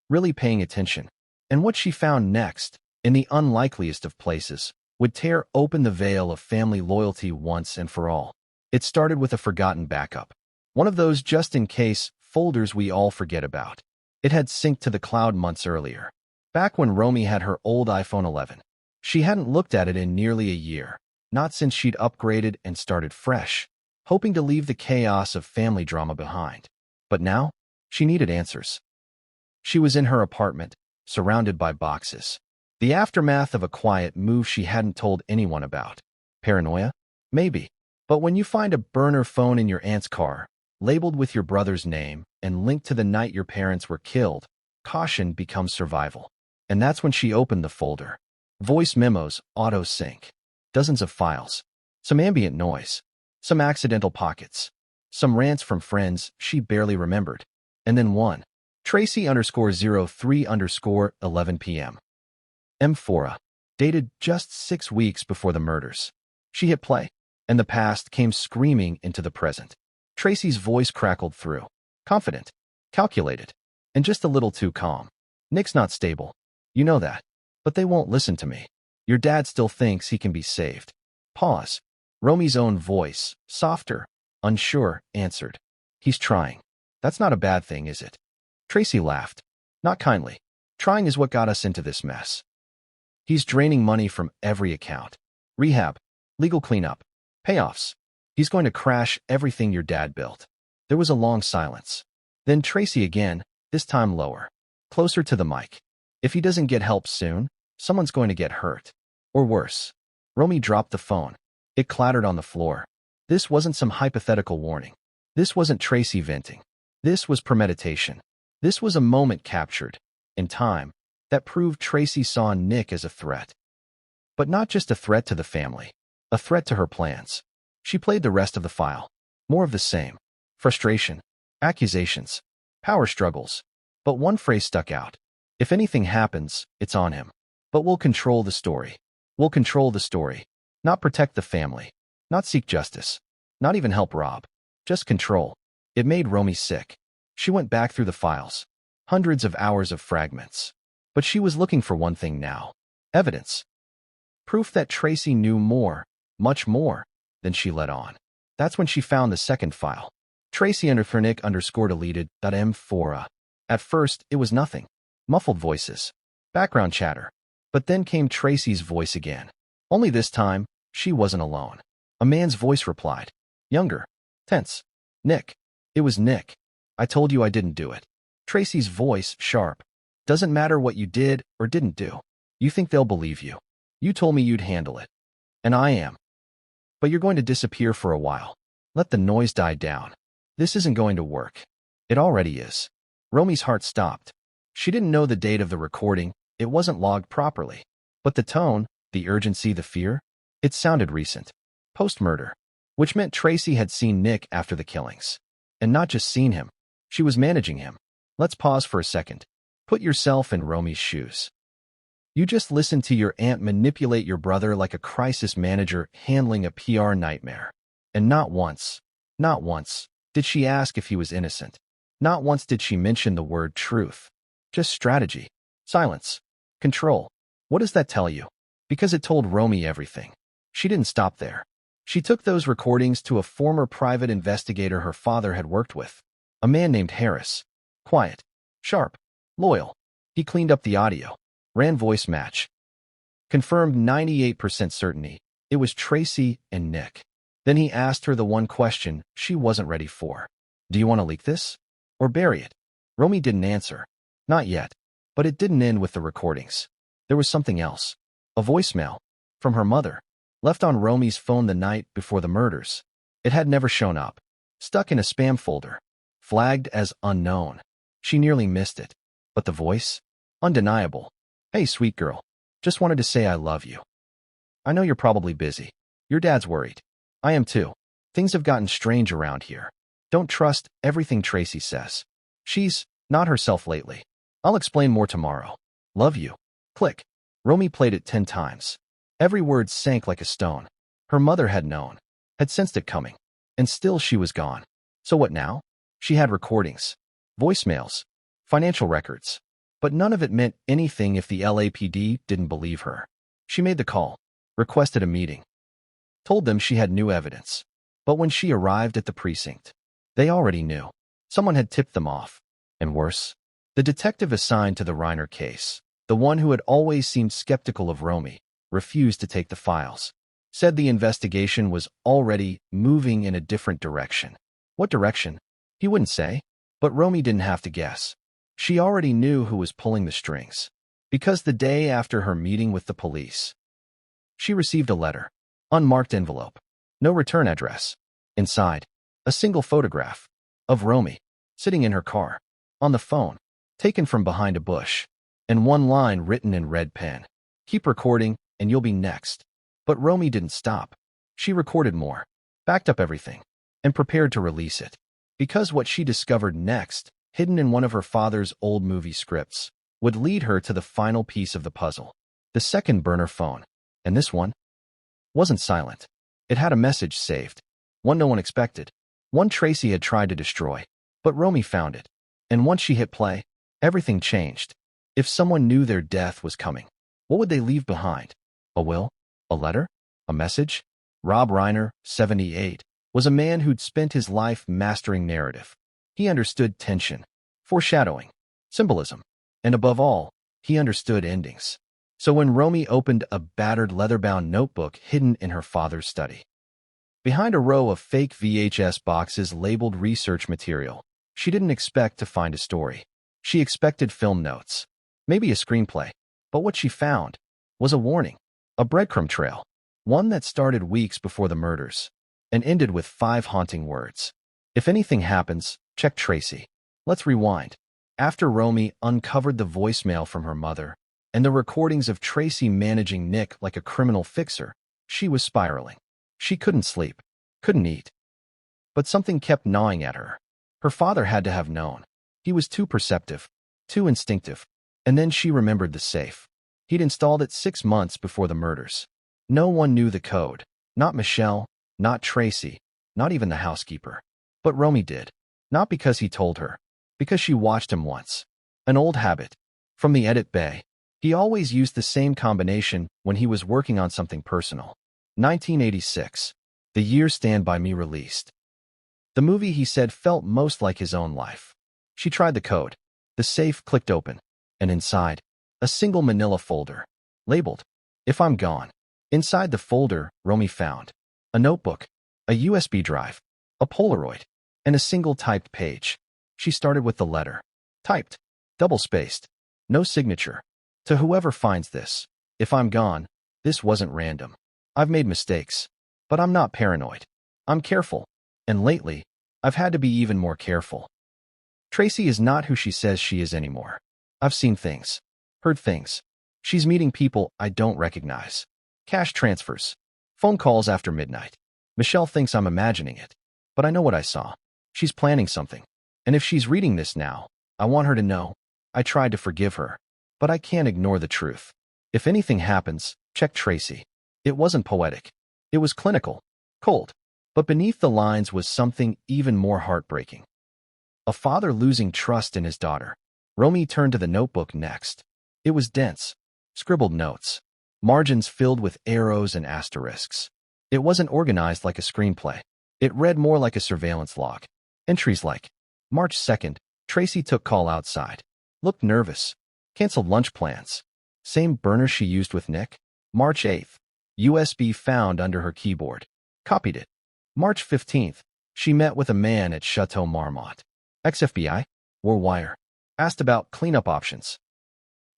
A: Really paying attention. And what she found next, in the unlikeliest of places, would tear open the veil of family loyalty once and for all. It started with a forgotten backup. One of those just-in-case folders we all forget about. It had synced to the cloud months earlier, back when Romy had her old iPhone 11. She hadn't looked at it in nearly a year, not since she'd upgraded and started fresh, hoping to leave the chaos of family drama behind. But now, she needed answers. She was in her apartment, surrounded by boxes. The aftermath of a quiet move she hadn't told anyone about. Paranoia? Maybe. But when you find a burner phone in your aunt's car, labeled with your brother's name and linked to the night your parents were killed, caution becomes survival. And that's when she opened the folder. Voice memos, auto-sync. Dozens of files. Some ambient noise. Some accidental pockets. Some rants from friends she barely remembered. And then one. Tracy_03_11 p.m. M4A. Dated just 6 weeks before the murders. She hit play, and the past came screaming into the present. Tracy's voice crackled through. Confident. Calculated. And just a little too calm. "Nick's not stable. You know that. But they won't listen to me. Your dad still thinks he can be saved." Pause. Romy's own voice, softer, unsure, answered. "He's trying. That's not a bad thing, is it?" Tracy laughed. Not kindly. "Trying is what got us into this mess. He's draining money from every account. Rehab, legal cleanup, payoffs. He's going to crash everything your dad built." There was a long silence. Then Tracy again, this time lower, closer to the mic. "If he doesn't get help soon, someone's going to get hurt. Or worse." Romy dropped the phone. It clattered on the floor. This wasn't some hypothetical warning. This wasn't Tracy venting. This was premeditation. This was a moment captured, in time, that proved Tracy saw Nick as a threat. But not just a threat to the family. A threat to her plans. She played the rest of the file. More of the same. Frustration. Accusations. Power struggles. But one phrase stuck out. "If anything happens, it's on him. But we'll control the story. We'll control the story. Not protect the family. Not seek justice. Not even help Rob. Just control." It made Romy sick. She went back through the files. Hundreds of hours of fragments. But she was looking for one thing now. Evidence. Proof that Tracy knew more, much more, than she let on. That's when she found the second file. Tracy_Nick_deleted.m4a. At first, it was nothing. Muffled voices. Background chatter. But then came Tracy's voice again. Only this time, she wasn't alone. A man's voice replied. Younger. Tense. Nick. It was Nick. I told you I didn't do it. Tracy's voice, sharp. Doesn't matter what you did or didn't do. You think they'll believe you. You told me you'd handle it. And I am. But you're going to disappear for a while. Let the noise die down. This isn't going to work. It already is. Romy's heart stopped. She didn't know the date of the recording. It wasn't logged properly. But the tone, the urgency, the fear, it sounded recent. Post-murder. Which meant Tracy had seen Nick after the killings. And not just seen him. She was managing him. Let's pause for a second. Put yourself in Romy's shoes. You just listened to your aunt manipulate your brother like a crisis manager handling a PR nightmare. And not once did she ask if he was innocent. Not once did she mention the word truth. Just strategy. Silence. Control. What does that tell you? Because it told Romy everything. She didn't stop there. She took those recordings to a former private investigator her father had worked with. A man named Harris. Quiet. Sharp. Loyal. He cleaned up the audio. Ran voice match. Confirmed 98% certainty. It was Tracy and Nick. Then he asked her the one question she wasn't ready for. Do you want to leak this? Or bury it? Romy didn't answer. Not yet. But it didn't end with the recordings. There was something else. A voicemail. From her mother. Left on Romy's phone the night before the murders. It had never shown up. Stuck in a spam folder. Flagged as unknown. She nearly missed it. But the voice? Undeniable. Hey, sweet girl. Just wanted to say I love you. I know you're probably busy. Your dad's worried. I am too. Things have gotten strange around here. Don't trust everything Tracy says. She's not herself lately. I'll explain more tomorrow. Love you. Click. Romy played it 10 times. Every word sank like a stone. Her mother had known. Had sensed it coming. And still she was gone. So what now? She had recordings. Voicemails. Financial records. But none of it meant anything if the LAPD didn't believe her. She made the call. Requested a meeting. Told them she had new evidence. But when she arrived at the precinct, they already knew. Someone had tipped them off. And worse, the detective assigned to the Reiner case, the one who had always seemed skeptical of Romy, refused to take the files. Said the investigation was already moving in a different direction. What direction? He wouldn't say. But Romy didn't have to guess. She already knew who was pulling the strings. Because the day after her meeting with the police, she received a letter. Unmarked envelope. No return address. Inside, a single photograph of Romy, sitting in her car, on the phone, taken from behind a bush, and one line written in red pen. Keep recording, and you'll be next. But Romy didn't stop. She recorded more, backed up everything, and prepared to release it. Because what she discovered next, hidden in one of her father's old movie scripts, would lead her to the final piece of the puzzle. The second burner phone. And this one wasn't silent. It had a message saved. One no one expected. One Tracy had tried to destroy. But Romy found it. And once she hit play, everything changed. If someone knew their death was coming, what would they leave behind? A will? A letter? A message? Rob Reiner, 78, was a man who'd spent his life mastering narrative. He understood tension, foreshadowing, symbolism, and above all, he understood endings. So when Romy opened a battered leather-bound notebook hidden in her father's study, behind a row of fake VHS boxes labeled research material, she didn't expect to find a story. She expected film notes, maybe a screenplay. But what she found was a warning, a breadcrumb trail, one that started weeks before the murders and ended with 5 haunting words. If anything happens, check Tracy. Let's rewind. After Romy uncovered the voicemail from her mother and the recordings of Tracy managing Nick like a criminal fixer, she was spiraling. She couldn't sleep, couldn't eat. But something kept gnawing at her. Her father had to have known. He was too perceptive, too instinctive. And then she remembered the safe. He'd installed it 6 months before the murders. No one knew the code. Not Michelle, not Tracy, not even the housekeeper. But Romy did. Not because he told her. Because she watched him once. An old habit. From the edit bay. He always used the same combination when he was working on something personal. 1986. The year Stand By Me released. The movie, he said, felt most like his own life. She tried the code. The safe clicked open. and inside, a single manila folder, labeled, "If I'm gone." Inside the folder, Romy found a notebook, a USB drive, a Polaroid, and a single typed page. She started with the letter, typed, double-spaced, no signature. To whoever finds this, if I'm gone, this wasn't random. I've made mistakes, but I'm not paranoid. I'm careful, and lately, I've had to be even more careful. Tracy is not who she says she is anymore. I've seen things, heard things. She's meeting people I don't recognize. Cash transfers, phone calls after midnight. Michelle thinks I'm imagining it, but I know what I saw. She's planning something, and if she's reading this now, I want her to know. I tried to forgive her, but I can't ignore the truth. If anything happens, check Tracy. It wasn't poetic. It was clinical, cold. But beneath the lines was something even more heartbreaking. A father losing trust in his daughter. Romy turned to the notebook next. It was dense, scribbled notes, margins filled with arrows and asterisks. It wasn't organized like a screenplay. It read more like a surveillance log. Entries like, March 2nd, Tracy took call outside. Looked nervous. Canceled lunch plans. Same burner she used with Nick. March 8th, USB found under her keyboard. Copied it. March 15th, she met with a man at Chateau Marmont. Ex-FBI, wore wire. Asked about cleanup options.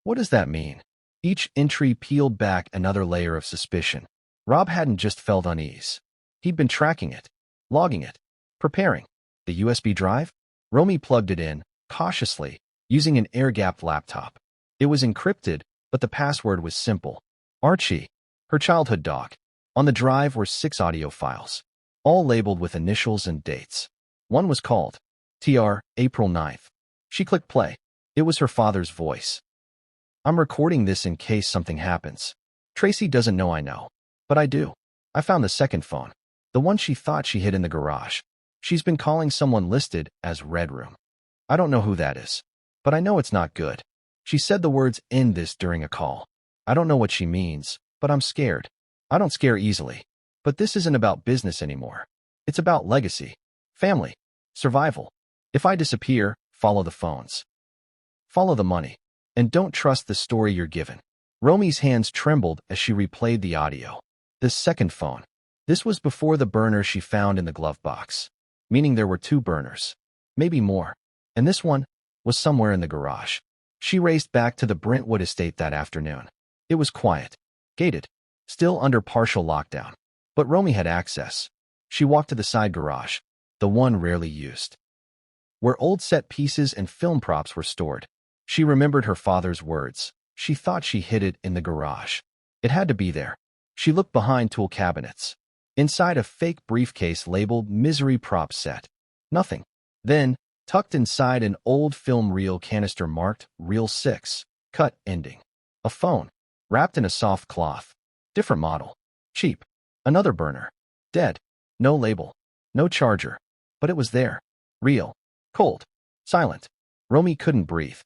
A: What does that mean? Each entry peeled back another layer of suspicion. Rob hadn't just felt unease. He'd been tracking it, logging it, preparing. The USB drive? Romy plugged it in, cautiously, using an air-gapped laptop. It was encrypted, but the password was simple. Archie, her childhood dog. On the drive were 6 audio files, all labeled with initials and dates. One was called TR, April 9th. She clicked play. It was her father's voice. I'm recording this in case something happens. Tracy doesn't know I know, but I do. I found the second phone, the one she thought she hid in the garage. She's been calling someone listed as Red Room. I don't know who that is, but I know it's not good. She said the words "end this" during a call. I don't know what she means, but I'm scared. I don't scare easily. But this isn't about business anymore. It's about legacy, family, survival. If I disappear, follow the phones. Follow the money. And don't trust the story you're given. Romy's hands trembled as she replayed the audio. This second phone. This was before the burner she found in the glove box. Meaning there were 2 burners. Maybe more. And this one was somewhere in the garage. She raced back to the Brentwood estate that afternoon. It was quiet, gated, still under partial lockdown. But Romy had access. She walked to the side garage, the one rarely used, where old set pieces and film props were stored. She remembered her father's words. She thought she hid it in the garage. It had to be there. She looked behind tool cabinets. Inside a fake briefcase labeled Misery Prop Set. Nothing. Then, tucked inside an old film reel canister marked Reel 6, cut ending. A phone, wrapped in a soft cloth. Different model. Cheap. Another burner. Dead. No label. No charger. But it was there. Real. Cold. Silent. Romy couldn't breathe.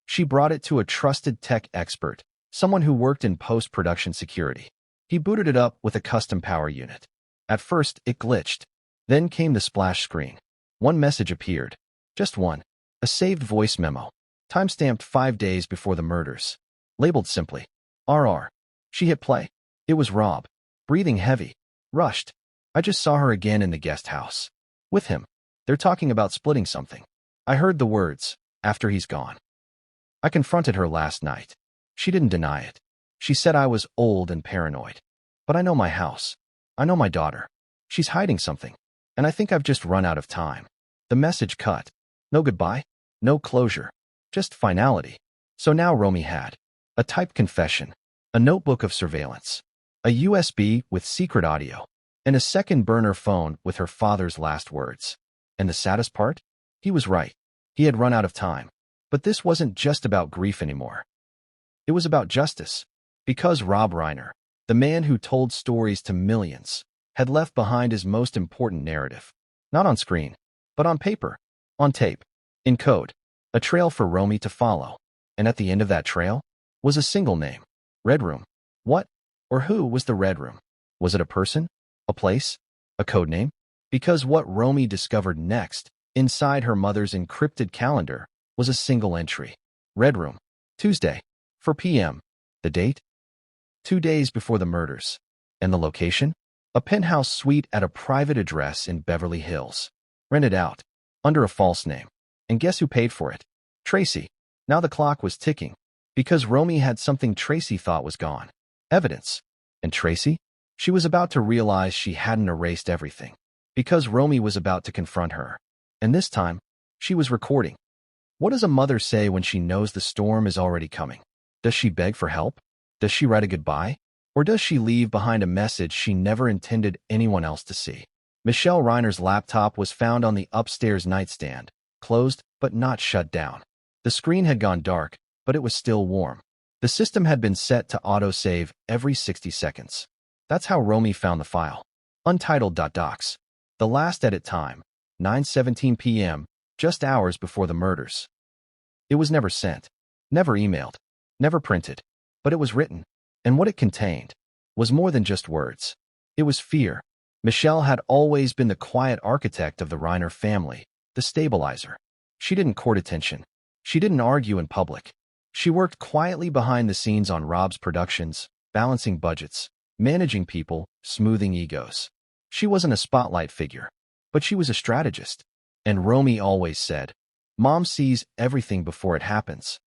A: She brought it to a trusted tech expert, someone who worked in post-production security. He booted it up with a custom power unit. At first, it glitched. Then came the splash screen. One message appeared. Just one. A saved voice memo. Timestamped 5 days before the murders. Labeled simply, RR. She hit play. It was Rob. Breathing heavy. Rushed. I just saw her again in the guest house. With him. They're talking about splitting something. I heard the words, after he's gone. I confronted her last night. She didn't deny it. She said I was old and paranoid. But I know my house. I know my daughter. She's hiding something. And I think I've just run out of time. The message cut. No goodbye. No closure. Just finality. So now Romy had a typed confession, a notebook of surveillance, a USB with secret audio, and a second burner phone with her father's last words. And the saddest part? He was right. He had run out of time. But this wasn't just about grief anymore. It was about justice. Because Rob Reiner, the man who told stories to millions, had left behind his most important narrative. Not on screen, but on paper, on tape, in code, a trail for Romy to follow. And at the end of that trail was a single name. Red Room. What or who was the Red Room? Was it a person? A place? A code name? Because what Romy discovered next, inside her mother's encrypted calendar, was a single entry. Red Room. Tuesday, 4 p.m. The date? 2 days before the murders. And the location? A penthouse suite at a private address in Beverly Hills. Rented out. Under a false name. And guess who paid for it? Tracy. Now the clock was ticking. Because Romy had something Tracy thought was gone. Evidence. And Tracy? She was about to realize she hadn't erased everything. Because Romy was about to confront her. And this time, she was recording. What does a mother say when she knows the storm is already coming? Does she beg for help? Does she write a goodbye? Or does she leave behind a message she never intended anyone else to see? Michelle Reiner's laptop was found on the upstairs nightstand, closed but not shut down. The screen had gone dark, but it was still warm. The system had been set to autosave every 60 seconds. That's how Romy found the file. Untitled.docs. The last edit time, 9:17 p.m., just hours before the murders. It was never sent, never emailed, never printed, but it was written, and what it contained was more than just words. It was fear. Michelle had always been the quiet architect of the Reiner family, the stabilizer. She didn't court attention. She didn't argue in public. She worked quietly behind the scenes on Rob's productions, balancing budgets, managing people, smoothing egos. She wasn't a spotlight figure, but she was a strategist. And Romy always said, "Mom sees everything before it happens."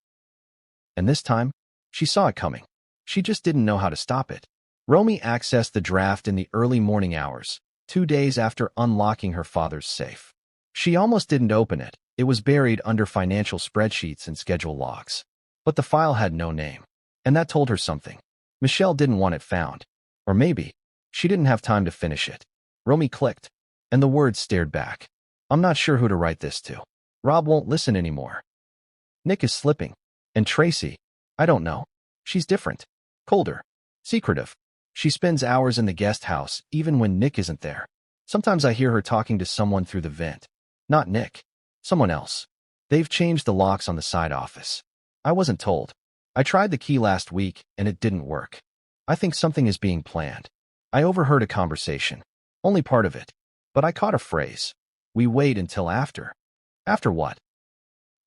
A: And this time, she saw it coming. She just didn't know how to stop it. Romy accessed the draft in the early morning hours, 2 days after unlocking her father's safe. She almost didn't open it. It was buried under financial spreadsheets and schedule logs. But the file had no name. And that told her something. Michelle didn't want it found. Or maybe, she didn't have time to finish it. Romy clicked, and the words stared back. "I'm not sure who to write this to. Rob won't listen anymore. Nick is slipping. And Tracy, I don't know. She's different. Colder. Secretive. She spends hours in the guest house, even when Nick isn't there. Sometimes I hear her talking to someone through the vent. Not Nick. Someone else. They've changed the locks on the side office. I wasn't told. I tried the key last week, and it didn't work. I think something is being planned. I overheard a conversation. Only part of it. But I caught a phrase. We wait until after. After what?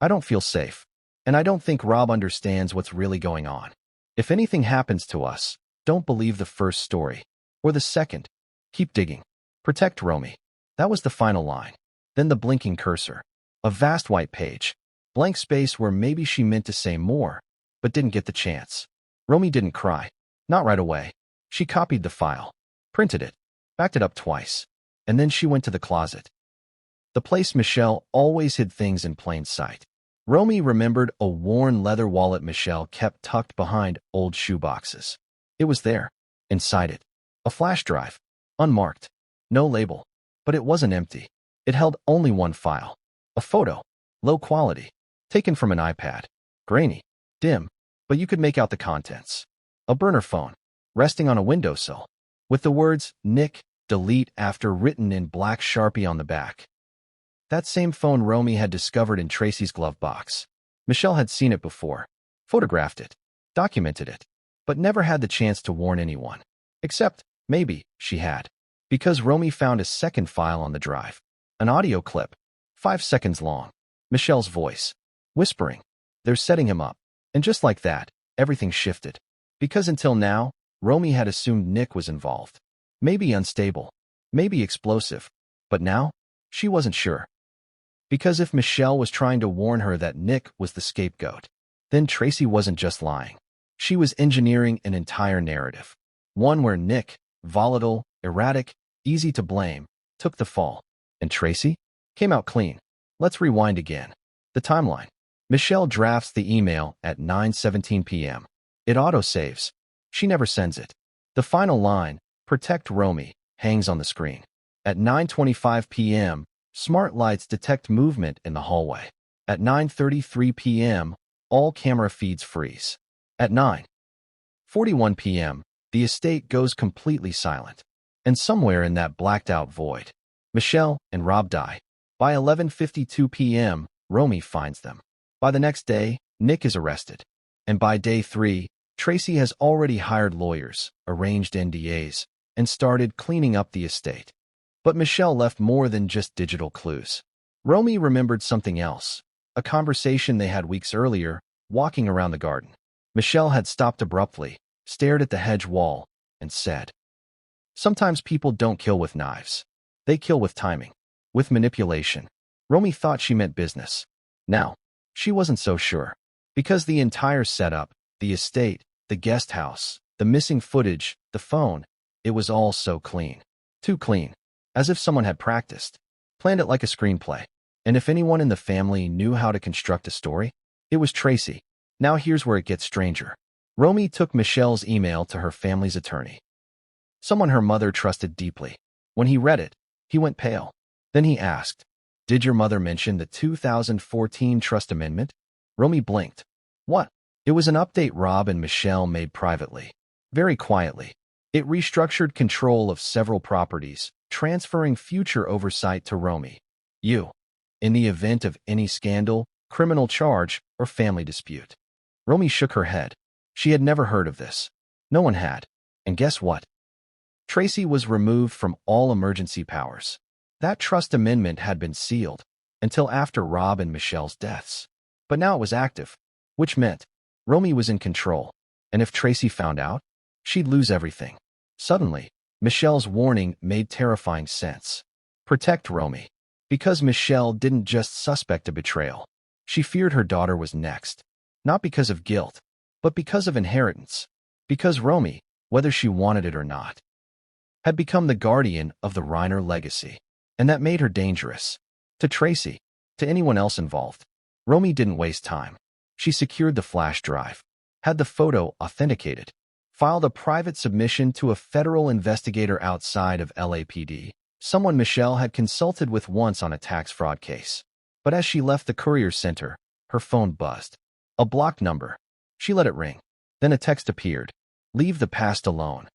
A: I don't feel safe. And I don't think Rob understands what's really going on. If anything happens to us, don't believe the first story. Or the second. Keep digging. Protect Romy." That was the final line. Then the blinking cursor. A vast white page. Blank space where maybe she meant to say more, but didn't get the chance. Romy didn't cry. Not right away. She copied the file. Printed it. Backed it up twice. And then she went to the closet. The place Michelle always hid things in plain sight. Romy remembered a worn leather wallet Michelle kept tucked behind old shoeboxes. It was there, inside it. A flash drive. Unmarked. No label. But it wasn't empty. It held only one file. A photo. Low quality. Taken from an iPad. Grainy. Dim. But you could make out the contents. A burner phone. Resting on a windowsill. With the words, "Nick, delete after" written in black Sharpie on the back. That same phone Romy had discovered in Tracy's glove box. Michelle had seen it before. Photographed it. Documented it. But never had the chance to warn anyone. Except, maybe, she had. Because Romy found a second file on the drive. An audio clip. 5 seconds long. Michelle's voice. Whispering. "They're setting him up." And just like that, everything shifted. Because until now, Romy had assumed Nick was involved. Maybe unstable. Maybe explosive. But now, she wasn't sure. Because if Michelle was trying to warn her that Nick was the scapegoat, then Tracy wasn't just lying. She was engineering an entire narrative. One where Nick, volatile, erratic, easy to blame, took the fall. And Tracy came out clean. Let's rewind again. The timeline. Michelle drafts the email at 9:17 p.m. It autosaves. She never sends it. The final line, "Protect Romy," hangs on the screen. At 9:25 p.m., smart lights detect movement in the hallway. At 9:33 p.m., all camera feeds freeze. At 9:41 p.m., the estate goes completely silent. And somewhere in that blacked-out void, Michelle and Rob die. By 11:52 p.m., Romy finds them. By the next day, Nick is arrested. And by day 3, Tracy has already hired lawyers, arranged NDAs, and started cleaning up the estate. But Michelle left more than just digital clues. Romy remembered something else, a conversation they had weeks earlier, walking around the garden. Michelle had stopped abruptly, stared at the hedge wall, and said, "Sometimes people don't kill with knives. They kill with timing, with manipulation." Romy thought she meant business. Now, she wasn't so sure. Because the entire setup, the estate, the guest house, the missing footage, the phone, it was all so clean. Too clean. As if someone had practiced. Planned it like a screenplay. And if anyone in the family knew how to construct a story, it was Tracy. Now here's where it gets stranger. Romy took Michelle's email to her family's attorney. Someone her mother trusted deeply. When he read it, he went pale. Then he asked, "Did your mother mention the 2014 Trust Amendment?" Romy blinked. What? It was an update Rob and Michelle made privately. Very quietly. It restructured control of several properties, transferring future oversight to Romy. You. In the event of any scandal, criminal charge, or family dispute. Romy shook her head. She had never heard of this. No one had. And guess what? Tracy was removed from all emergency powers. That trust amendment had been sealed until after Rob and Michelle's deaths. But now it was active, which meant Romy was in control. And if Tracy found out, she'd lose everything. Suddenly, Michelle's warning made terrifying sense. Protect Romy. Because Michelle didn't just suspect a betrayal. She feared her daughter was next. Not because of guilt, but because of inheritance. Because Romy, whether she wanted it or not, had become the guardian of the Reiner legacy. And that made her dangerous. To Tracy, to anyone else involved. Romy didn't waste time. She secured the flash drive, had the photo authenticated, filed a private submission to a federal investigator outside of LAPD, someone Michelle had consulted with once on a tax fraud case. But as she left the courier center, her phone buzzed. A blocked number. She let it ring. Then a text appeared. "Leave the past alone."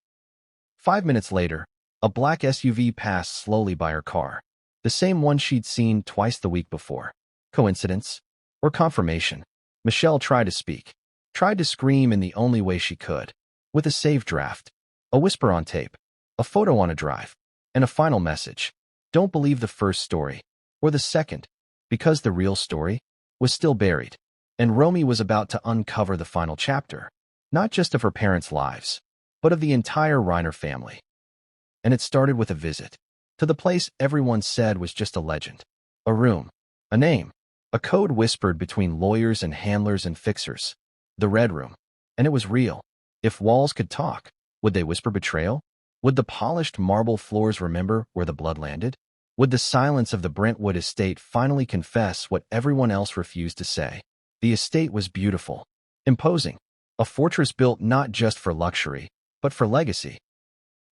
A: 5 minutes later, a black SUV passed slowly by her car. The same one she'd seen twice the week before. Coincidence? Or confirmation? Michelle tried to speak. Tried to scream in the only way she could. With a save draft. A whisper on tape. A photo on a drive. And a final message. Don't believe the first story. Or the second. Because the real story was still buried. And Romy was about to uncover the final chapter. Not just of her parents' lives, but of the entire Reiner family. And it started with a visit. To the place everyone said was just a legend. A room. A name. A code whispered between lawyers and handlers and fixers. The Red Room. And it was real. If walls could talk, would they whisper betrayal? Would the polished marble floors remember where the blood landed? Would the silence of the Brentwood estate finally confess what everyone else refused to say? The estate was beautiful. Imposing. A fortress built not just for luxury, but for legacy.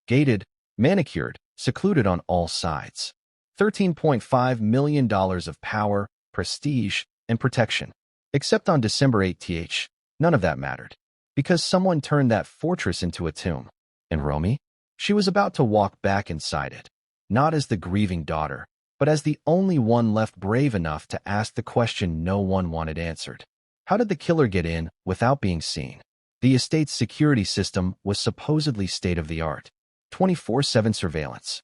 A: Gated, manicured, secluded on all sides. $13.5 million of power, prestige, and protection. Except on December 8th, none of that mattered. Because someone turned that fortress into a tomb. And Romy? She was about to walk back inside it. Not as the grieving daughter, but as the only one left brave enough to ask the question no one wanted answered. How did the killer get in without being seen? The estate's security system was supposedly state-of-the-art. 24/7 surveillance.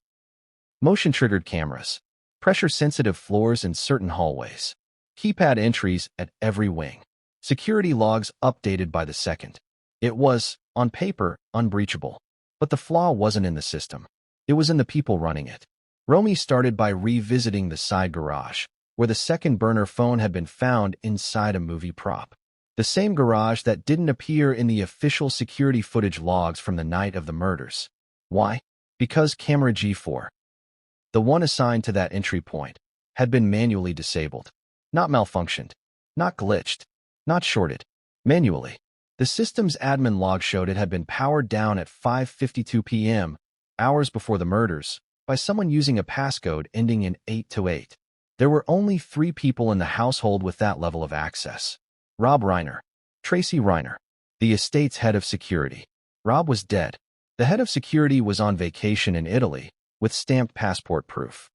A: Motion-triggered cameras. Pressure-sensitive floors in certain hallways. Keypad entries at every wing. Security logs updated by the second. It was, on paper, unbreachable. But the flaw wasn't in the system. It was in the people running it. Romy started by revisiting the side garage, where the second burner phone had been found inside a movie prop. The same garage that didn't appear in the official security footage logs from the night of the murders. Why? Because camera G4, the one assigned to that entry point, had been manually disabled. Not malfunctioned. Not glitched. Not shorted. Manually. The system's admin log showed it had been powered down at 5:52 p.m., hours before the murders, by someone using a passcode ending in 828. There were only 3 people in the household with that level of access. Rob Reiner. Tracy Reiner. The estate's head of security. Rob was dead. The head of security was on vacation in Italy, with stamped passport proof.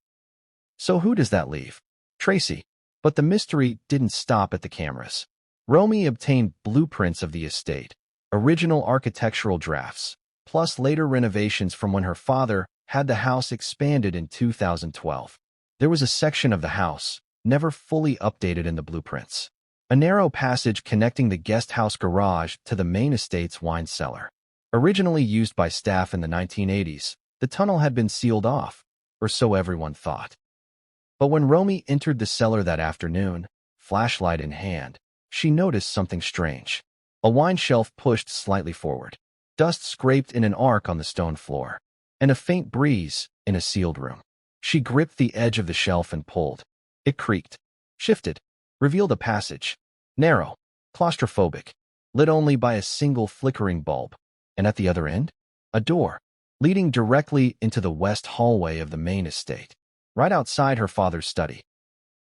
A: So who does that leave? Tracy. But the mystery didn't stop at the cameras. Romy obtained blueprints of the estate, original architectural drafts, plus later renovations from when her father had the house expanded in 2012. There was a section of the house, never fully updated in the blueprints. a narrow passage connecting the guest house garage to the main estate's wine cellar. Originally used by staff in the 1980s, the tunnel had been sealed off, or so everyone thought. But when Romy entered the cellar that afternoon, flashlight in hand, she noticed something strange. A wine shelf pushed slightly forward, dust scraped in an arc on the stone floor, and a faint breeze in a sealed room. She gripped the edge of the shelf and pulled. It creaked, shifted, revealed a passage, narrow, claustrophobic, lit only by a single flickering bulb, and at the other end, a door, leading directly into the west hallway of the main estate, right outside her father's study.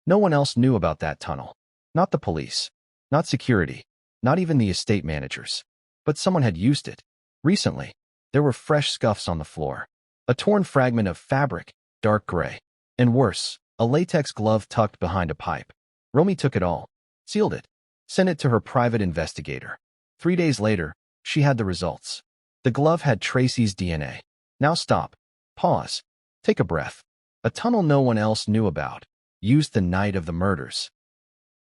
A: No one else knew about that tunnel. Not the police, not security, not even the estate managers. But someone had used it. Recently, there were fresh scuffs on the floor, a torn fragment of fabric, dark gray, and worse, a latex glove tucked behind a pipe. Romy took it all, sealed it, sent it to her private investigator. 3 days later, she had the results. The glove had Tracy's DNA. Now stop. Pause. Take a breath. A tunnel no one else knew about, used the night of the murders.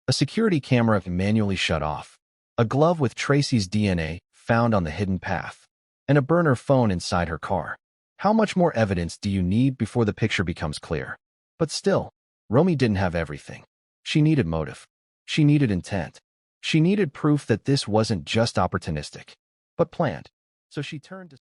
A: A security camera manually shut off. A glove with Tracy's DNA found on the hidden path. And a burner phone inside her car. How much more evidence do you need before the picture becomes clear? But still, Romy didn't have everything. She needed motive. She needed intent. She needed proof that this wasn't just opportunistic, but planned. So she turned to